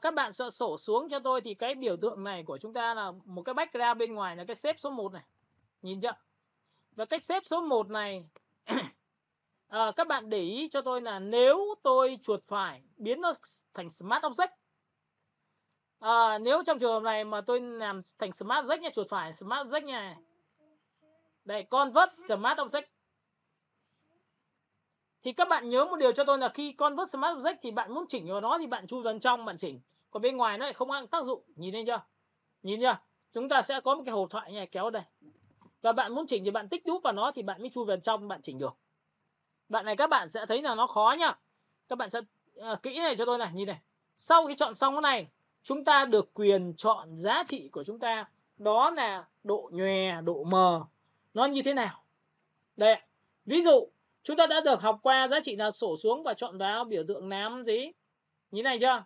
Các bạn sẽ sổ xuống cho tôi thì cái biểu tượng này của chúng ta là một cái background bên ngoài là cái xếp số 1 này. Nhìn chưa? Và cái xếp số 1 này các bạn để ý cho tôi là nếu tôi chuột phải biến nó thành Smart Object. Nếu trong trường hợp này mà tôi làm thành Smart Object nha, chuột phải Smart Object nha. Đây, Convert Smart Object. Thì các bạn nhớ một điều cho tôi là khi Convert Smart Object thì bạn muốn chỉnh vào nó thì bạn chui vào trong bạn chỉnh. Còn bên ngoài nó lại không có tác dụng. Nhìn thấy chưa? Nhìn chưa? Chúng ta sẽ có một cái hộp thoại này kéo đây. Và bạn muốn chỉnh thì bạn tích đúp vào nó thì bạn mới chui vào trong bạn chỉnh được. Bạn này các bạn sẽ thấy là nó khó nhá. Các bạn sẽ kỹ này cho tôi này, nhìn này. Sau khi chọn xong cái này, chúng ta được quyền chọn giá trị của chúng ta. Đó là độ nhòe, độ mờ. Nó như thế nào? Đây, ví dụ chúng ta đã được học qua giá trị là sổ xuống và chọn vào biểu tượng làm gì? Nhìn này chưa?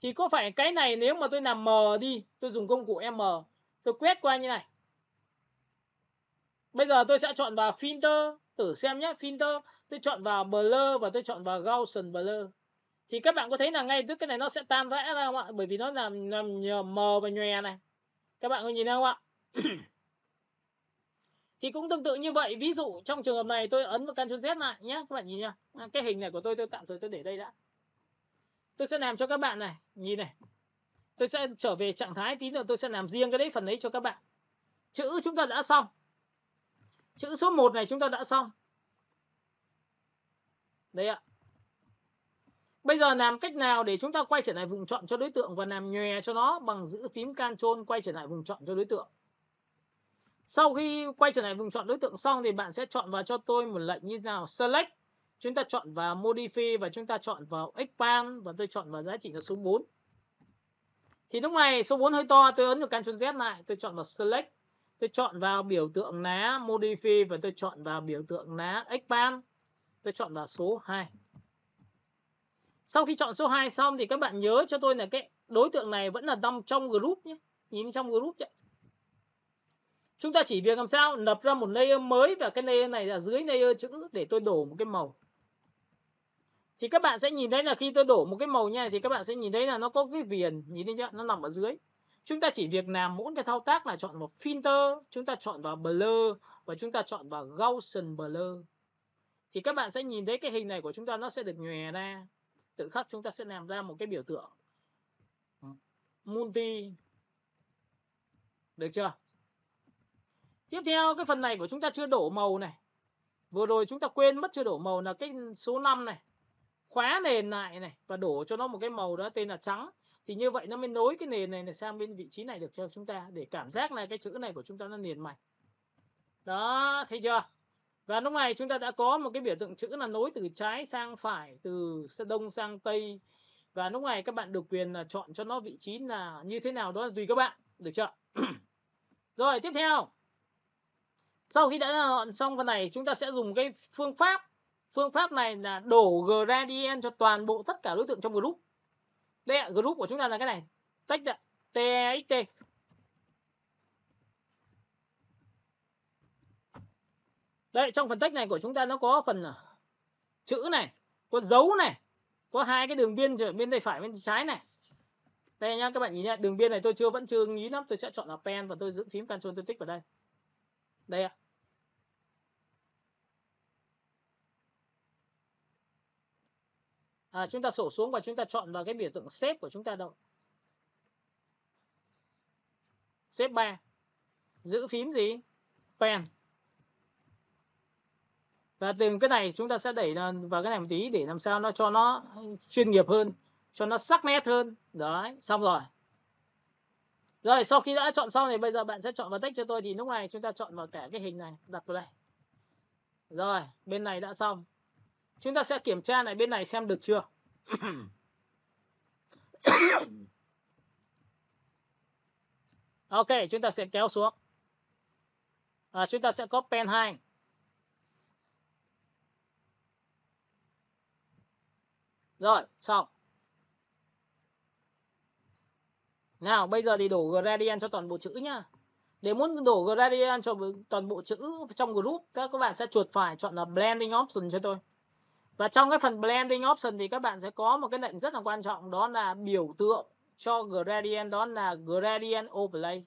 Thì có phải cái này nếu mà tôi làm mờ đi, tôi dùng công cụ M, tôi quét qua như này. Bây giờ tôi sẽ chọn vào filter, thử xem nhé, filter, tôi chọn vào blur và tôi chọn vào Gaussian blur. Thì các bạn có thấy là ngay tức cái này nó sẽ tan rã ra không ạ? Bởi vì nó làm mờ và nhòe này. Các bạn có nhìn thấy không ạ? Thì cũng tương tự như vậy. Ví dụ trong trường hợp này tôi ấn vào Ctrl Z lại nhé. Các bạn nhìn nhá. Cái hình này của tôi tạm thời tôi để đây đã. Tôi sẽ làm cho các bạn này. Nhìn này. Tôi sẽ trở về trạng thái tí nữa tôi sẽ làm riêng cái đấy phần đấy cho các bạn. Chữ chúng ta đã xong. Chữ số 1 này chúng ta đã xong. Đây ạ. Bây giờ làm cách nào để chúng ta quay trở lại vùng chọn cho đối tượng và làm nhòe cho nó bằng giữ phím Ctrl quay trở lại vùng chọn cho đối tượng. Sau khi quay trở lại vùng chọn đối tượng xong thì bạn sẽ chọn vào cho tôi một lệnh như thế nào? Select. Chúng ta chọn vào Modify và chúng ta chọn vào Expand và tôi chọn vào giá trị là số 4. Thì lúc này số 4 hơi to, tôi ấn vào Ctrl Z lại, tôi chọn vào Select. Tôi chọn vào biểu tượng lá Modify và tôi chọn vào biểu tượng lá Expand. Tôi chọn vào số 2. Sau khi chọn số 2 xong thì các bạn nhớ cho tôi là cái đối tượng này vẫn là nằm trong group nhé. Nhìn trong group vậy. Chúng ta chỉ việc làm sao lập ra một layer mới và cái layer này là dưới layer chữ để tôi đổ một cái màu. Thì các bạn sẽ nhìn thấy là khi tôi đổ một cái màu như này thì các bạn sẽ nhìn thấy là nó có cái viền, nhìn thấy chưa? Nó nằm ở dưới. Chúng ta chỉ việc làm mỗi cái thao tác là chọn vào filter, chúng ta chọn vào blur và chúng ta chọn vào Gaussian blur. Thì các bạn sẽ nhìn thấy cái hình này của chúng ta nó sẽ được nhòe ra. Tự khắc chúng ta sẽ làm ra một cái biểu tượng multi. Được chưa? Tiếp theo cái phần này của chúng ta chưa đổ màu này. Vừa rồi chúng ta quên mất chưa đổ màu là cái số 5 này. Khóa nền lại này và đổ cho nó một cái màu đó tên là trắng. Thì như vậy nó mới nối cái nền này sang bên vị trí này được cho chúng ta để cảm giác là cái chữ này của chúng ta nó liền mạch. Đó, thấy chưa? Và lúc này chúng ta đã có một cái biểu tượng chữ là nối từ trái sang phải, từ đông sang tây. Và lúc này các bạn được quyền là chọn cho nó vị trí là như thế nào đó là tùy các bạn, được chưa? Rồi, tiếp theo. Sau khi đã chọn xong phần này, chúng ta sẽ dùng cái phương pháp. Phương pháp này là đổ gradient cho toàn bộ tất cả đối tượng trong group. Đây ạ, group của chúng ta là cái này. Text ạ, TXT. Đây, trong phần text này của chúng ta nó có phần chữ này, có dấu này, có hai cái đường biên bên tay phải bên tay trái này. Đây nhá, các bạn nhìn nhá, đường biên này tôi vẫn chưa nghĩ lắm, tôi sẽ chọn là pen và tôi giữ phím Ctrl tôi tích vào đây. Đây ạ. Chúng ta sổ xuống và chúng ta chọn vào cái biểu tượng shape của chúng ta đâu. Shape 3. Giữ phím gì? Pen. Và từ cái này chúng ta sẽ đẩy vào cái này một tí để làm sao nó cho nó chuyên nghiệp hơn, cho nó sắc nét hơn. Đấy, xong rồi. Rồi, sau khi đã chọn xong thì bây giờ bạn sẽ chọn vào text cho tôi thì lúc này chúng ta chọn vào cả cái hình này, đặt vào đây. Rồi, bên này đã xong. Chúng ta sẽ kiểm tra lại bên này xem được chưa. Ok, chúng ta sẽ kéo xuống. Chúng ta sẽ có pen 2. Rồi, xong. Nào, bây giờ thì đổ gradient cho toàn bộ chữ nhá. Để muốn đổ gradient cho toàn bộ chữ trong group, các bạn sẽ chuột phải chọn là blending option cho tôi. Và trong cái phần blending option thì các bạn sẽ có một cái lệnh rất là quan trọng, đó là biểu tượng cho gradient, đó là gradient overlay.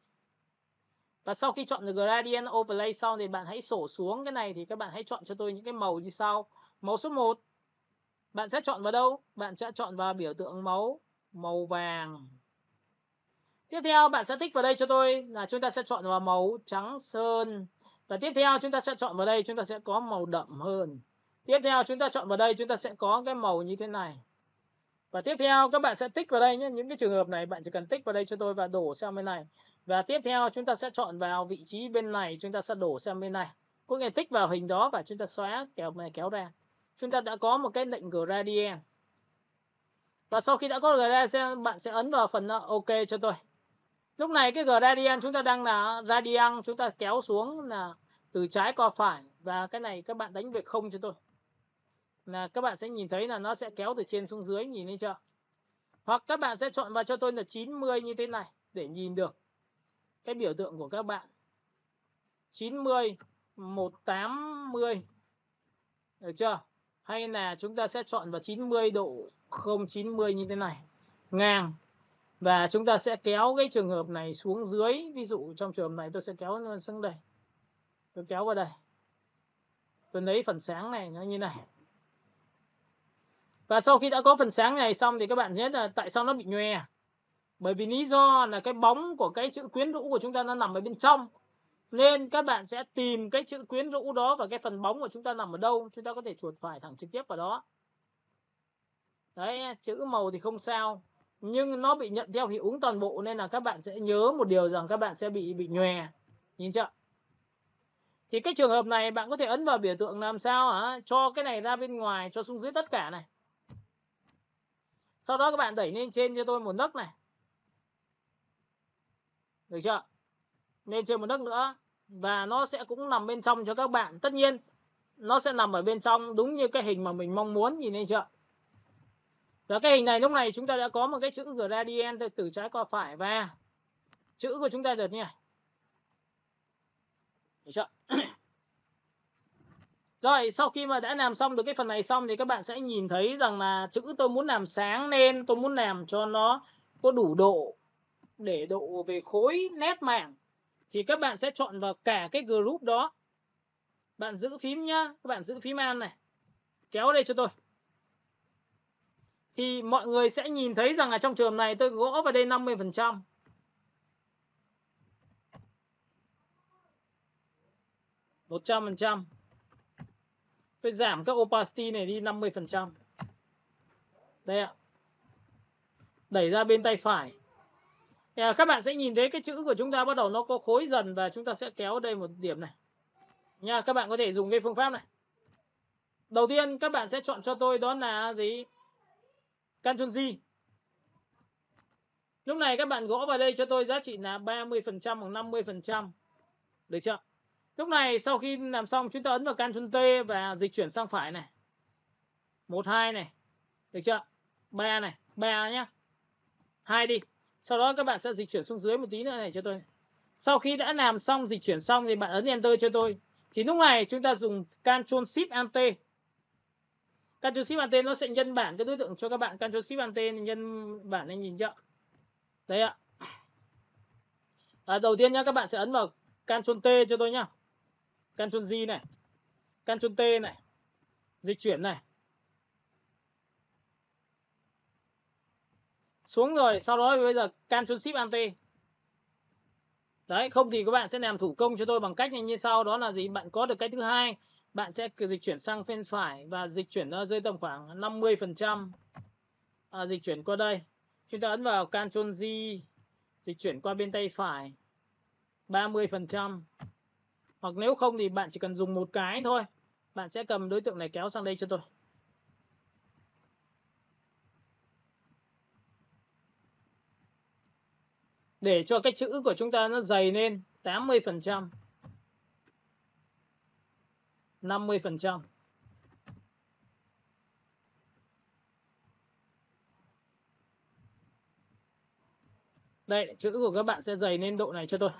Và sau khi chọn được gradient overlay xong thì bạn hãy sổ xuống cái này thì các bạn hãy chọn cho tôi những cái màu như sau. Màu số 1, bạn sẽ chọn vào đâu? Bạn sẽ chọn vào biểu tượng màu vàng. Tiếp theo bạn sẽ tích vào đây cho tôi là chúng ta sẽ chọn vào màu trắng sơn. Và tiếp theo chúng ta sẽ chọn vào đây, chúng ta sẽ có màu đậm hơn. Tiếp theo chúng ta chọn vào đây, chúng ta sẽ có cái màu như thế này. Và tiếp theo các bạn sẽ tích vào đây nhé. Những cái trường hợp này bạn chỉ cần tích vào đây cho tôi và đổ sang bên này. Và tiếp theo chúng ta sẽ chọn vào vị trí bên này, chúng ta sẽ đổ sang bên này. Có nghĩa tích vào hình đó và chúng ta xóa kéo ra. Chúng ta đã có một cái lệnh gradient. Và sau khi đã có gradient, bạn sẽ ấn vào phần OK cho tôi. Lúc này cái gradient chúng ta đang là gradient, chúng ta kéo xuống là từ trái qua phải. Và cái này các bạn đánh về 0 cho tôi. Là các bạn sẽ nhìn thấy là nó sẽ kéo từ trên xuống dưới, nhìn thấy chưa? Hoặc các bạn sẽ chọn vào cho tôi là 90 như thế này để nhìn được cái biểu tượng của các bạn. 90, 180. Được chưa? hay là chúng ta sẽ chọn vào 90 độ, không 90 như thế này, ngang. Và chúng ta sẽ kéo cái trường hợp này xuống dưới. Ví dụ trong trường hợp này tôi sẽ kéo nó xuống đây. Tôi kéo vào đây. Tôi lấy phần sáng này nó như này. Và sau khi đã có phần sáng này xong thì các bạn biết là tại sao nó bị nhòe. Bởi vì lý do là cái bóng của cái chữ quyến rũ của chúng ta nó nằm ở bên trong. Nên các bạn sẽ tìm cái chữ quyến rũ đó và cái phần bóng của chúng ta nằm ở đâu. Chúng ta có thể chuột phải thẳng trực tiếp vào đó. Đấy, chữ màu thì không sao. Nhưng nó bị nhận theo hiệu ứng toàn bộ nên là các bạn sẽ nhớ một điều rằng các bạn sẽ bị nhòe. Nhìn chưa? Thì cái trường hợp này bạn có thể ấn vào biểu tượng làm sao hả? Cho cái này ra bên ngoài, cho xuống dưới tất cả này. Sau đó các bạn đẩy lên trên cho tôi một nấc này. Được chưa? Lên trên một nấc nữa. Và nó sẽ cũng nằm bên trong cho các bạn. Tất nhiên nó sẽ nằm ở bên trong đúng như cái hình mà mình mong muốn. Nhìn thấy chưa? Và cái hình này lúc này chúng ta đã có một cái chữ gradient từ trái qua phải. Và chữ của chúng ta được như này. Được chưa? Rồi sau khi mà đã làm xong được cái phần này xong thì các bạn sẽ nhìn thấy rằng là chữ tôi muốn làm sáng lên, tôi muốn làm cho nó có đủ độ để độ về khối nét mảng. Thì các bạn sẽ chọn vào cả cái group đó. Bạn giữ phím nhá, các bạn giữ phím Alt này. Kéo đây cho tôi. Thì mọi người sẽ nhìn thấy rằng là trong trường này tôi gõ vào đây 50%. %. Tôi giảm các opacity này đi 50%. Đây ạ. Đẩy ra bên tay phải. Các bạn sẽ nhìn thấy cái chữ của chúng ta bắt đầu nó có khối dần và chúng ta sẽ kéo đây một điểm này. Nha, các bạn có thể dùng cái phương pháp này. Đầu tiên các bạn sẽ chọn cho tôi đó là gì? Ctrl G. Lúc này các bạn gõ vào đây cho tôi giá trị là 30% hoặc 50%. Được chưa? Lúc này sau khi làm xong chúng ta ấn vào Ctrl T và dịch chuyển sang phải này. 1, 2 này. Được chưa? 3 này. 3 nhá. 2 đi. Sau đó các bạn sẽ dịch chuyển xuống dưới một tí nữa này cho tôi. Sau khi đã làm xong dịch chuyển xong thì bạn ấn Enter cho tôi. Thì lúc này chúng ta dùng Ctrl Shift Alt. Ctrl Shift Alt nó sẽ nhân bản cái đối tượng cho các bạn. Ctrl Shift Alt nhân bản này, nhìn chưa? Đấy ạ. Đầu tiên nhá, các bạn sẽ ấn vào Ctrl T cho tôi nhá. Ctrl G này. Ctrl T này. Dịch chuyển này. Xuống rồi, sau đó bây giờ Ctrl Shift Alt. Đấy, không thì các bạn sẽ làm thủ công cho tôi bằng cách như sau, đó là gì? Bạn có được cái thứ hai, bạn sẽ dịch chuyển sang bên phải và dịch chuyển nó rơi tầm khoảng 50%. Dịch chuyển qua đây. Chúng ta ấn vào Ctrl G, dịch chuyển qua bên tay phải 30%. Hoặc nếu không thì bạn chỉ cần dùng một cái thôi. Bạn sẽ cầm đối tượng này kéo sang đây cho tôi. Để cho cái chữ của chúng ta nó dày lên 80%. 50%. Đây, chữ của các bạn sẽ dày lên độ này cho tôi.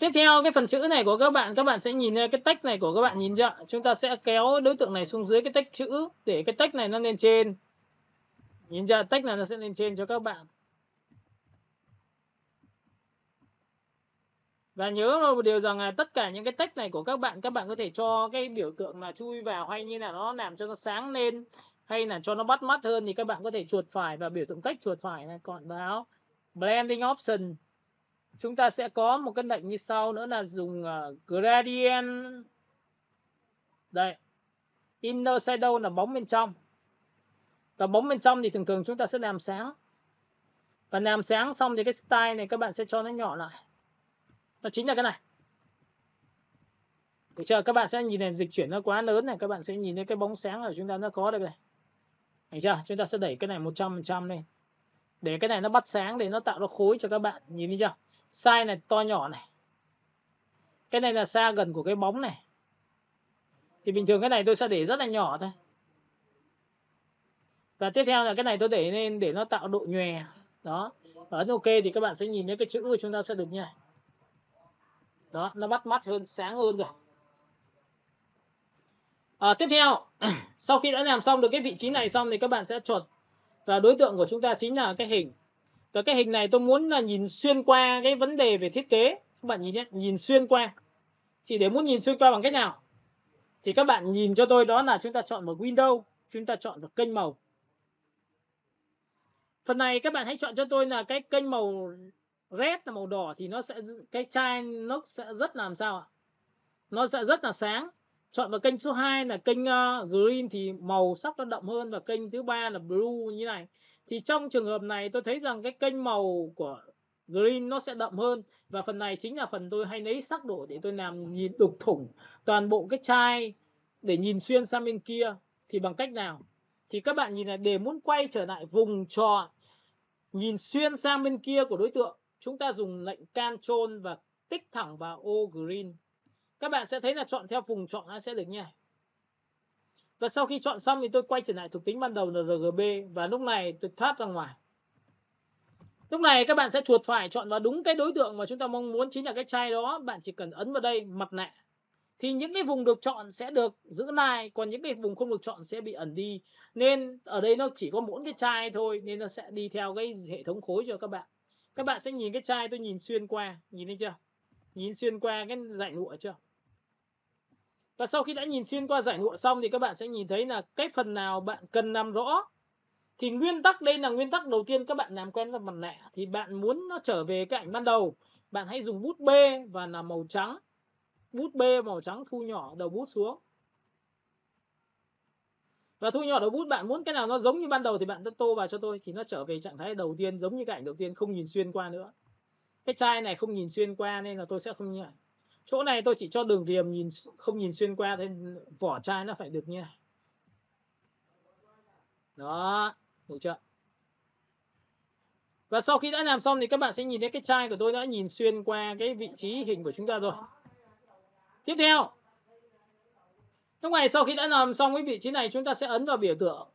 Tiếp theo cái phần chữ này của các bạn sẽ nhìn cái text này của các bạn, nhìn chưa? Chúng ta sẽ kéo đối tượng này xuống dưới cái text chữ để cái text này nó lên trên. Nhìn chưa? Text này nó sẽ lên trên cho các bạn. Và nhớ một điều rằng là tất cả những cái text này của các bạn có thể cho cái biểu tượng là chui vào hay như là nó làm cho nó sáng lên hay là cho nó bắt mắt hơn thì các bạn có thể chuột phải vào biểu tượng text, chuột phải này. Còn vào blending option chúng ta sẽ có một cái lệnh như sau nữa là dùng gradient. Đây. Inner shadow là bóng bên trong. Và bóng bên trong thì thường thường chúng ta sẽ làm sáng. Và làm sáng xong thì cái style này các bạn sẽ cho nó nhỏ lại. Nó chính là cái này. Được chưa? Các bạn sẽ nhìn này, dịch chuyển nó quá lớn này, các bạn sẽ nhìn thấy cái bóng sáng ở chúng ta nó có được này. Được chưa? Chúng ta sẽ đẩy cái này 100% lên. Để cái này nó bắt sáng để nó tạo ra khối cho các bạn. Nhìn thấy chưa? Size này to nhỏ này. Cái này là xa gần của cái bóng này. Thì bình thường cái này tôi sẽ để rất là nhỏ thôi. Và tiếp theo là cái này tôi để lên để nó tạo độ nhòe. Đó. Và ấn OK thì các bạn sẽ nhìn thấy cái chữ của chúng ta sẽ được như này. Đó, nó bắt mắt hơn, sáng hơn rồi. Tiếp theo, sau khi đã làm xong được cái vị trí này xong thì các bạn sẽ chọn vào đối tượng của chúng ta chính là cái hình. Và cái hình này tôi muốn là nhìn xuyên qua cái vấn đề về thiết kế. Các bạn nhìn nhé, nhìn xuyên qua. Thì để muốn nhìn xuyên qua bằng cách nào? Thì các bạn nhìn cho tôi đó là chúng ta chọn vào Windows, chúng ta chọn vào kênh màu. Phần này các bạn hãy chọn cho tôi là cái kênh màu red là màu đỏ thì nó sẽ cái chai nó sẽ rất làm sao ạ? Nó sẽ rất là sáng. Chọn vào kênh số 2 là kênh green thì màu sắc nó đậm hơn, và kênh thứ ba là blue như này. Thì trong trường hợp này tôi thấy rằng cái kênh màu của green nó sẽ đậm hơn, và phần này chính là phần tôi hay lấy sắc độ để tôi làm nhìn đục thủng toàn bộ cái chai để nhìn xuyên sang bên kia. Thì bằng cách nào? Thì các bạn nhìn này, để muốn quay trở lại vùng chọn nhìn xuyên sang bên kia của đối tượng, chúng ta dùng lệnh Ctrl và tích thẳng vào ô green. Các bạn sẽ thấy là chọn theo vùng chọn nó sẽ được như này. Và sau khi chọn xong thì tôi quay trở lại thuộc tính ban đầu là RGB, và lúc này tôi thoát ra ngoài. Lúc này các bạn sẽ chuột phải chọn vào đúng cái đối tượng mà chúng ta mong muốn, chính là cái chai đó. Bạn chỉ cần ấn vào đây mặt nạ thì những cái vùng được chọn sẽ được giữ lại, còn những cái vùng không được chọn sẽ bị ẩn đi. Nên ở đây nó chỉ có mỗi cái chai thôi, nên nó sẽ đi theo cái hệ thống khối cho các bạn. Các bạn sẽ nhìn cái chai tôi nhìn xuyên qua, nhìn thấy chưa? Nhìn xuyên qua cái dải lụa chưa? Và sau khi đã nhìn xuyên qua dải lụa xong thì các bạn sẽ nhìn thấy là cái phần nào bạn cần làm rõ. Thì nguyên tắc đây là nguyên tắc đầu tiên, các bạn làm quen với mặt nạ. Thì bạn muốn nó trở về cái ảnh ban đầu, bạn hãy dùng bút B và là màu trắng. Bút B màu trắng, thu nhỏ đầu bút xuống. Và thu nhỏ đầu bút, bạn muốn cái nào nó giống như ban đầu thì bạn tô vào cho tôi, thì nó trở về trạng thái đầu tiên, giống như cái ảnh đầu tiên, không nhìn xuyên qua nữa. Cái chai này không nhìn xuyên qua nên là tôi sẽ không như này. Chỗ này tôi chỉ cho đường viền nhìn không nhìn xuyên qua, thì vỏ chai nó phải được như này. Đó, được chưa? Và sau khi đã làm xong thì các bạn sẽ nhìn thấy cái chai của tôi đã nhìn xuyên qua cái vị trí hình của chúng ta rồi. Tiếp theo, lúc này sau khi đã làm xong cái vị trí này, chúng ta sẽ ấn vào biểu tượng.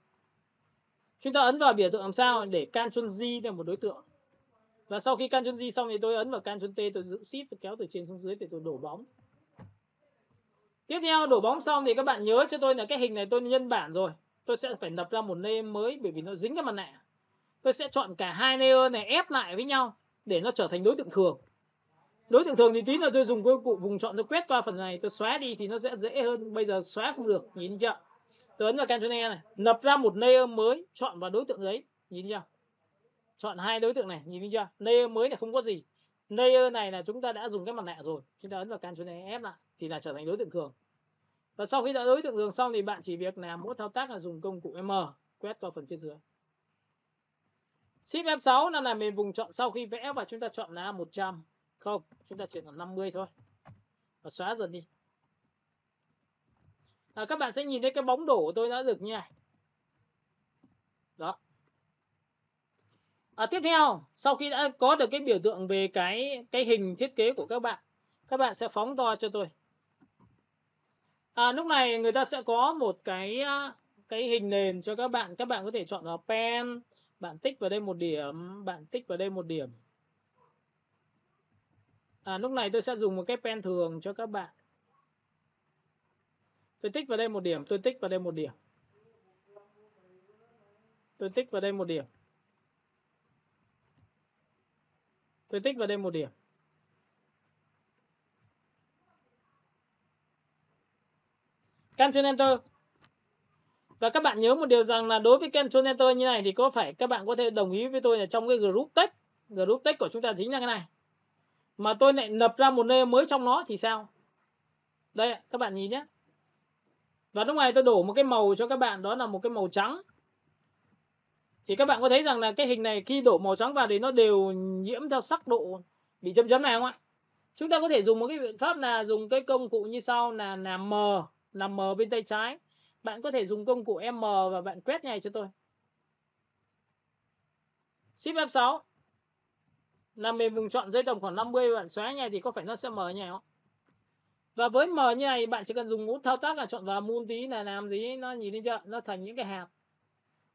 Chúng ta ấn vào biểu tượng làm sao để Ctrl J là một đối tượng. Và sau khi Ctrl J xong thì tôi ấn vào Ctrl T, tôi giữ Shift, tôi kéo từ trên xuống dưới để tôi đổ bóng. Tiếp theo đổ bóng xong thì các bạn nhớ cho tôi là cái hình này tôi nhân bản rồi. Tôi sẽ phải lập ra một layer mới bởi vì nó dính cái mặt nạ. Tôi sẽ chọn cả hai layer này ép lại với nhau để nó trở thành đối tượng thường. Đối tượng thường thì tí nữa tôi dùng cái cụ vùng chọn, tôi quét qua phần này, tôi xóa đi thì nó sẽ dễ hơn. Bây giờ xóa không được, nhìn chưa? Tôi ấn vào Ctrl E này, lập ra một layer mới, chọn vào đối tượng đấy, nhìn chưa? Chọn hai đối tượng này, nhìn chưa? Layer mới này không có gì. Layer này là chúng ta đã dùng cái mặt nạ rồi, chúng ta ấn vào Ctrl E ép lại thì là trở thành đối tượng thường. Và sau khi đã đối tượng thường xong thì bạn chỉ việc làm mỗi thao tác là dùng công cụ M quét qua phần phía dưới. Shift F6 là làm về vùng chọn sau khi vẽ, và chúng ta chọn là 100. Không, chúng ta chuyển là 50 thôi. Và xóa dần đi. Các bạn sẽ nhìn thấy cái bóng đổ của tôi đã được như này. Đó. Tiếp theo, sau khi đã có được cái biểu tượng về cái hình thiết kế của các bạn sẽ phóng to cho tôi. Lúc này người ta sẽ có một cái hình nền cho các bạn có thể chọn vào pen, bạn tích vào đây một điểm, bạn tích vào đây một điểm. Lúc này tôi sẽ dùng một cái pen thường cho các bạn. Tôi tích vào đây một điểm, tôi tích vào đây một điểm. Tôi tích vào đây một điểm. Tôi tích vào đây một điểm. Ctrl Enter. Và các bạn nhớ một điều rằng là đối với Ctrl Enter như này thì có phải các bạn có thể đồng ý với tôi là trong cái group text của chúng ta chính là cái này. Mà tôi lại lập ra một layer mới trong nó thì sao? Đây, các bạn nhìn nhé. Và lúc này tôi đổ một cái màu cho các bạn, đó là một cái màu trắng. Thì các bạn có thấy rằng là cái hình này khi đổ màu trắng vào thì nó đều nhiễm theo sắc độ bị chấm chấm này không ạ? Chúng ta có thể dùng một cái biện pháp là dùng cái công cụ như sau là làm mờ bên tay trái. Bạn có thể dùng công cụ M và bạn quét này cho tôi. Shift F6. Làm về vùng chọn dây tầm khoảng 50, bạn xóa này thì có phải nó sẽ mờ như này không? Và với mờ như này bạn chỉ cần dùng nút thao tác là chọn vào moon tí là làm gì nó nhìn thấy chưa? Nó thành những cái hạt.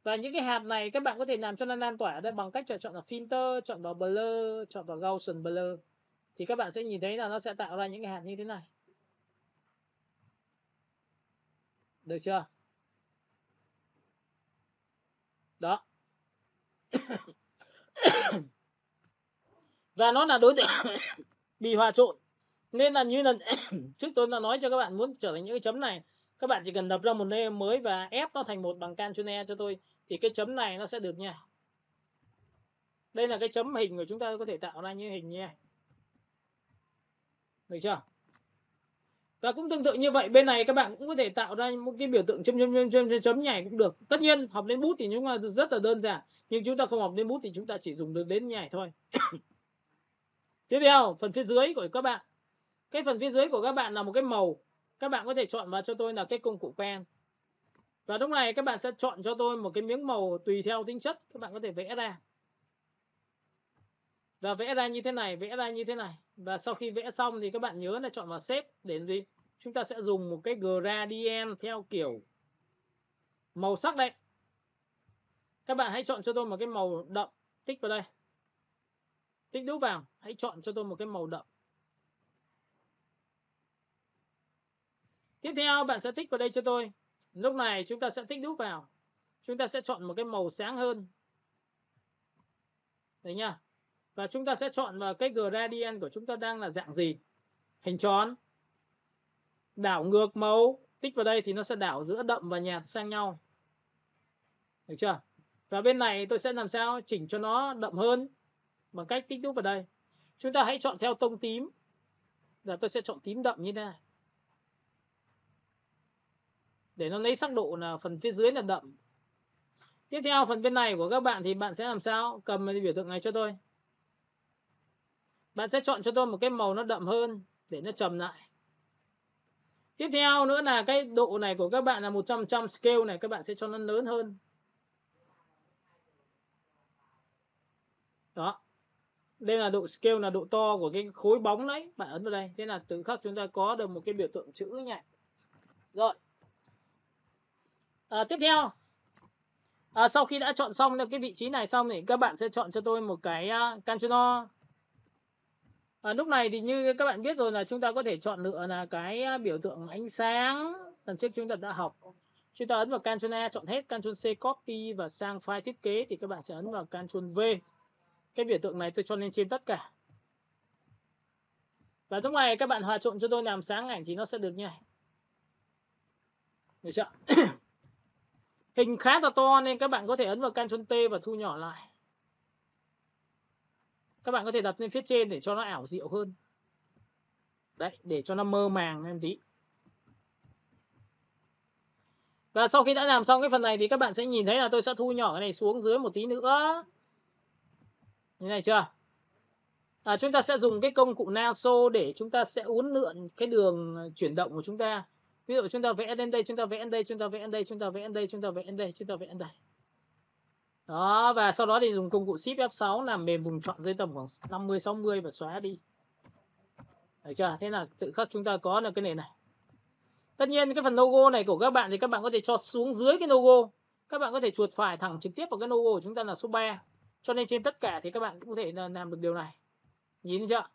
Và những cái hạt này các bạn có thể làm cho nó lan tỏa ở đây bằng cách chọn vào filter, chọn vào blur, chọn vào Gaussian blur. Thì các bạn sẽ nhìn thấy là nó sẽ tạo ra những cái hạt như thế này. Được chưa? Đó. Và nó là đối tượng bị hòa trộn. Nên là như lần trước tôi đã nói cho các bạn, muốn trở thành những cái chấm này, các bạn chỉ cần đập ra một layer mới và ép nó thành một bằng Ctrl E cho tôi, thì cái chấm này nó sẽ được nha. Đây là cái chấm hình của chúng ta có thể tạo ra như hình nha. Được chưa? Và cũng tương tự như vậy, bên này các bạn cũng có thể tạo ra một cái biểu tượng chấm nhảy cũng được. Tất nhiên học đến bút thì chúng ta rất là đơn giản, nhưng chúng ta không học đến bút thì chúng ta chỉ dùng được đến nhảy thôi. Tiếp theo, phần phía dưới của các bạn. Cái phần phía dưới của các bạn là một cái màu. Các bạn có thể chọn vào cho tôi là cái công cụ pen. Và lúc này các bạn sẽ chọn cho tôi một cái miếng màu tùy theo tính chất, các bạn có thể vẽ ra. Và vẽ ra như thế này, vẽ ra như thế này. Và sau khi vẽ xong thì các bạn nhớ là chọn vào shape để gì? Chúng ta sẽ dùng một cái gradient theo kiểu màu sắc đây. Các bạn hãy chọn cho tôi một cái màu đậm, tích vào đây. Tích đúp vào, hãy chọn cho tôi một cái màu đậm. Tiếp theo bạn sẽ tích vào đây cho tôi. Lúc này chúng ta sẽ tích đúp vào. Chúng ta sẽ chọn một cái màu sáng hơn. Đấy nha. Và chúng ta sẽ chọn vào cái gradient của chúng ta đang là dạng gì. Hình tròn. Đảo ngược màu. Tích vào đây thì nó sẽ đảo giữa đậm và nhạt sang nhau. Được chưa? Và bên này tôi sẽ làm sao chỉnh cho nó đậm hơn bằng cách tích đúp vào đây. Chúng ta hãy chọn theo tông tím. Và tôi sẽ chọn tím đậm như thế này. Để nó lấy sắc độ là phần phía dưới là đậm. Tiếp theo phần bên này của các bạn thì bạn sẽ làm sao? Cầm cái biểu tượng này cho tôi. Bạn sẽ chọn cho tôi một cái màu nó đậm hơn để nó trầm lại. Tiếp theo nữa là cái độ này của các bạn là 100% scale này, các bạn sẽ cho nó lớn hơn. Đó. Đây là độ scale, là độ to của cái khối bóng đấy. Bạn ấn vào đây. Thế là tự khắc chúng ta có được một cái biểu tượng chữ nhỉ. Rồi. Tiếp theo. Sau khi đã chọn xong được cái vị trí này xong thì các bạn sẽ chọn cho tôi một cái Ctrl O. Lúc này thì như các bạn biết rồi là chúng ta có thể chọn lựa là cái biểu tượng ánh sáng. Lần trước chúng ta đã học. Chúng ta ấn vào Ctrl A chọn hết, Ctrl C copy và sang file thiết kế thì các bạn sẽ ấn vào Ctrl V. Cái biểu tượng này tôi cho lên trên tất cả. Và lúc này các bạn hòa trộn cho tôi làm sáng ảnh thì nó sẽ được như này. Được chưa? Hình khá là to nên các bạn có thể ấn vào Ctrl T và thu nhỏ lại. Các bạn có thể đặt lên phía trên để cho nó ảo diệu hơn. Đấy, để cho nó mơ màng em tí. Và sau khi đã làm xong cái phần này thì các bạn sẽ nhìn thấy là tôi sẽ thu nhỏ cái này xuống dưới một tí nữa. Như này chưa? Chúng ta sẽ dùng cái công cụ lasso để chúng ta sẽ uốn lượn cái đường chuyển động của chúng ta. Ví dụ chúng ta vẽ lên đây, chúng ta vẽ lên đây, chúng ta vẽ lên đây, chúng ta vẽ lên đây, chúng ta vẽ lên đây, chúng ta vẽ lên đây. Đó, và sau đó thì dùng công cụ Shift F6 làm mềm vùng chọn dưới tầm khoảng 50 60 và xóa đi. Được chưa? Thế là tự khắc chúng ta có được cái này này. Tất nhiên cái phần logo này của các bạn thì các bạn có thể cho xuống dưới cái logo. Các bạn có thể chuột phải thẳng trực tiếp vào cái logo của chúng ta là số 3. Cho nên trên tất cả thì các bạn cũng có thể làm được điều này. Nhìn thấy chưa?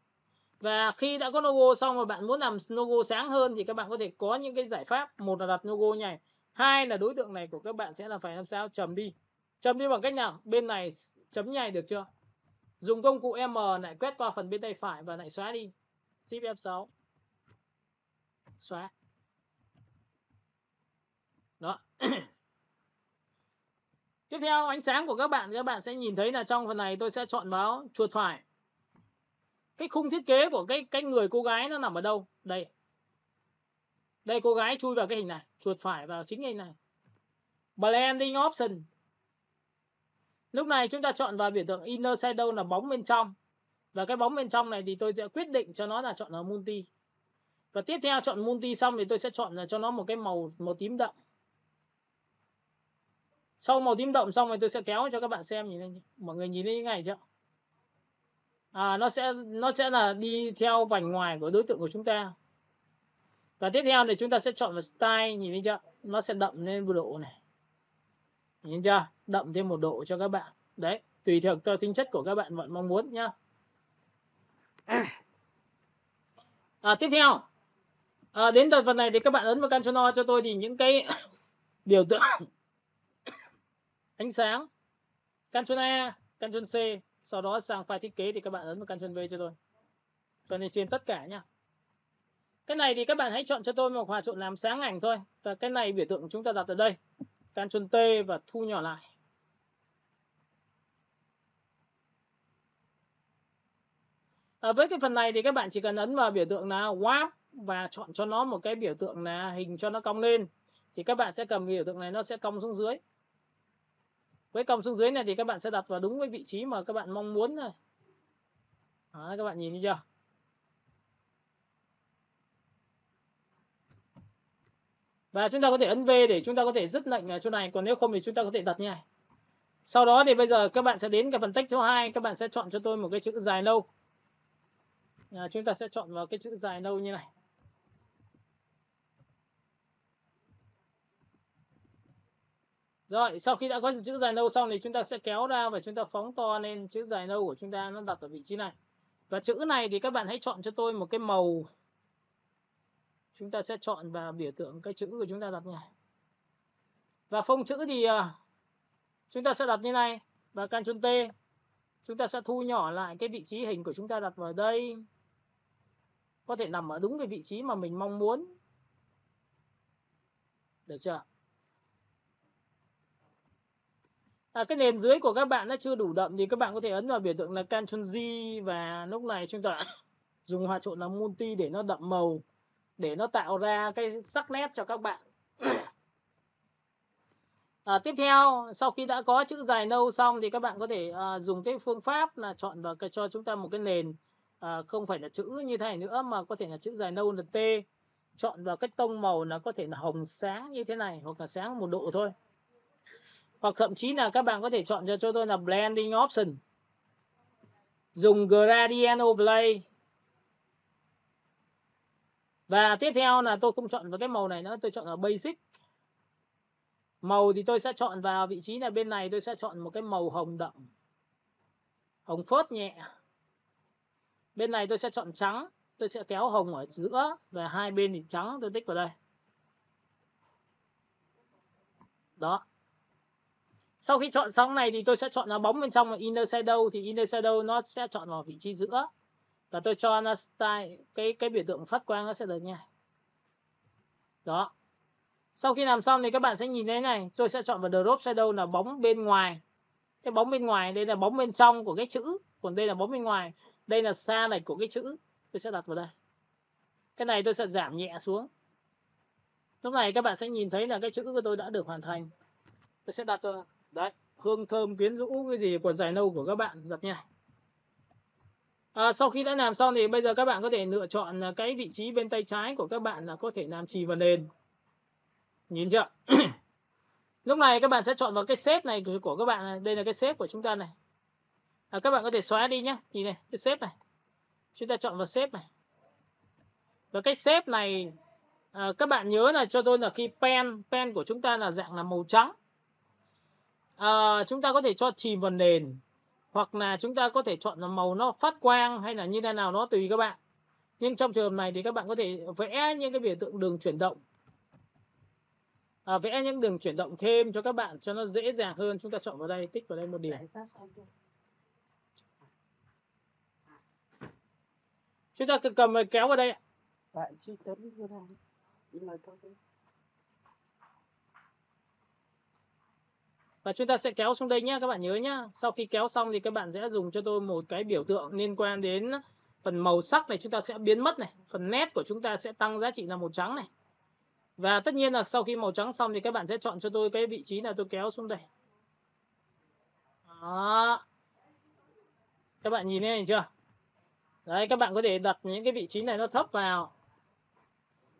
Và khi đã có logo xong mà bạn muốn làm logo sáng hơn thì các bạn có thể có những cái giải pháp. Một là đặt logo này. Hai là đối tượng này của các bạn sẽ là phải làm sao trầm đi. Trầm đi bằng cách nào? Bên này chấm nhảy được chưa? Dùng công cụ M lại quét qua phần bên tay phải và lại xóa đi. Shift F6. Xóa. Đó. Tiếp theo ánh sáng của các bạn sẽ nhìn thấy là trong phần này tôi sẽ chọn vào chuột phải. Cái khung thiết kế của cái người cô gái nó nằm ở đâu? Đây. Đây, cô gái chui vào cái hình này, chuột phải vào chính hình này. Blending option. Lúc này chúng ta chọn vào biểu tượng inner shadow là bóng bên trong. Và cái bóng bên trong này thì tôi sẽ quyết định cho nó là chọn là multi. Và tiếp theo chọn multi xong thì tôi sẽ chọn là cho nó một cái màu tím đậm. Sau màu tím đậm xong rồi tôi sẽ kéo cho các bạn xem, nhìn thấy mọi người nhìn thấy như này chưa? Nó sẽ là đi theo vành ngoài của đối tượng của chúng ta. Và tiếp theo thì chúng ta sẽ chọn vào style, nhìn thấy chưa? Nó sẽ đậm lên một độ này. Nhìn chưa? Đậm thêm một độ cho các bạn. Đấy, tùy theo tính chất của các bạn vẫn mong muốn nhá. Tiếp theo Đến đợt phần này thì các bạn ấn vào Ctrl O cho tôi thì những cái biểu tượng ánh sáng, Ctrl A, Ctrl C, sau đó sang file thiết kế thì các bạn ấn vào Ctrl V cho tôi. Cho nên trên tất cả nhá. Cái này thì các bạn hãy chọn cho tôi một hòa trộn làm sáng ảnh thôi. Và cái này biểu tượng chúng ta đặt ở đây. Ctrl T và thu nhỏ lại. Với cái phần này thì các bạn chỉ cần ấn vào biểu tượng là Warp và chọn cho nó một cái biểu tượng là hình cho nó cong lên. Thì các bạn sẽ cầm biểu tượng này nó sẽ cong xuống dưới. Với cong xuống dưới này thì các bạn sẽ đặt vào đúng cái vị trí mà các bạn mong muốn thôi. Đó, các bạn nhìn thấy chưa? Và chúng ta có thể ấn V để chúng ta có thể dứt lệnh ở chỗ này. Còn nếu không thì chúng ta có thể đặt như này. Sau đó thì bây giờ các bạn sẽ đến cái phần text số 2. Các bạn sẽ chọn cho tôi một cái chữ dài nâu. Chúng ta sẽ chọn vào cái chữ dài nâu như này. Rồi, sau khi đã có chữ dài nâu xong thì chúng ta sẽ kéo ra và chúng ta phóng to lên chữ dài nâu của chúng ta nó đặt ở vị trí này. Và chữ này thì các bạn hãy chọn cho tôi một cái màu. Chúng ta sẽ chọn vào biểu tượng cái chữ của chúng ta đặt như này. Và phông chữ thì chúng ta sẽ đặt như này. Và Ctrl T. Chúng ta sẽ thu nhỏ lại cái vị trí hình của chúng ta đặt vào đây. Có thể nằm ở đúng cái vị trí mà mình mong muốn. Được chưa? Cái nền dưới của các bạn nó chưa đủ đậm thì các bạn có thể ấn vào biểu tượng là Ctrl G và lúc này chúng ta dùng hòa trộn là multi để nó đậm màu, để nó tạo ra cái sắc nét cho các bạn. Tiếp theo, sau khi đã có chữ dài nâu xong thì các bạn có thể dùng cái phương pháp là chọn vào cho chúng ta một cái nền không phải là chữ như thế này nữa mà có thể là chữ dài nâu là T. Chọn vào cái tông màu là có thể là hồng sáng như thế này hoặc là sáng 1 độ thôi. Hoặc thậm chí là các bạn có thể chọn cho tôi là Blending Option. Dùng Gradient Overlay. Và tiếp theo là tôi không chọn vào cái màu này nữa, tôi chọn vào Basic. Màu thì tôi sẽ chọn vào vị trí là bên này tôi sẽ chọn một cái màu hồng đậm. Hồng phớt nhẹ. Bên này tôi sẽ chọn trắng. Tôi sẽ kéo hồng ở giữa và hai bên thì trắng tôi tích vào đây. Đó. Sau khi chọn xong này thì tôi sẽ chọn là bóng bên trong là Inner Shadow. Thì Inner Shadow nó sẽ chọn vào vị trí giữa. Và tôi cho nó style, cái biểu tượng phát quang nó sẽ được nha. Đó. Sau khi làm xong thì các bạn sẽ nhìn thấy này. Tôi sẽ chọn vào Drop Shadow là bóng bên ngoài. Cái bóng bên ngoài đây là bóng bên trong của cái chữ. Còn đây là bóng bên ngoài. Đây là xa lệch của cái chữ. Tôi sẽ đặt vào đây. Cái này tôi sẽ giảm nhẹ xuống. Lúc này các bạn sẽ nhìn thấy là cái chữ của tôi đã được hoàn thành. Tôi sẽ đặt vào đấy, hương thơm quyến rũ cái gì của dài nâu của các bạn đặt nha. Sau khi đã làm xong thì bây giờ các bạn có thể lựa chọn cái vị trí bên tay trái của các bạn là có thể làm chì vào nền. Nhìn chưa? Lúc này các bạn sẽ chọn vào cái shape này của các bạn này. Đây là cái shape của chúng ta này. Các bạn có thể xóa đi nhé. Nhìn này, cái shape này. Chúng ta chọn vào shape này. Và cái shape này các bạn nhớ là cho tôi là khi pen của chúng ta là dạng là màu trắng. Chúng ta có thể cho chìm vào nền. Hoặc là chúng ta có thể chọn là màu nó phát quang hay là như thế nào nó tùy các bạn. Nhưng trong trường hợp này thì các bạn có thể vẽ những cái biểu tượng đường chuyển động. Vẽ những đường chuyển động thêm cho các bạn cho nó dễ dàng hơn. Chúng ta chọn vào đây, tích vào đây một điểm. Chúng ta cầm kéo vào đây. Và chúng ta sẽ kéo xuống đây nhé, các bạn nhớ nhé. Sau khi kéo xong thì các bạn sẽ dùng cho tôi một cái biểu tượng liên quan đến phần màu sắc này chúng ta sẽ biến mất này. Phần nét của chúng ta sẽ tăng giá trị là màu trắng này. Và tất nhiên là sau khi màu trắng xong thì các bạn sẽ chọn cho tôi cái vị trí là tôi kéo xuống đây. Đó. Các bạn nhìn thấy này chưa? Đấy, các bạn có thể đặt những cái vị trí này nó thấp vào.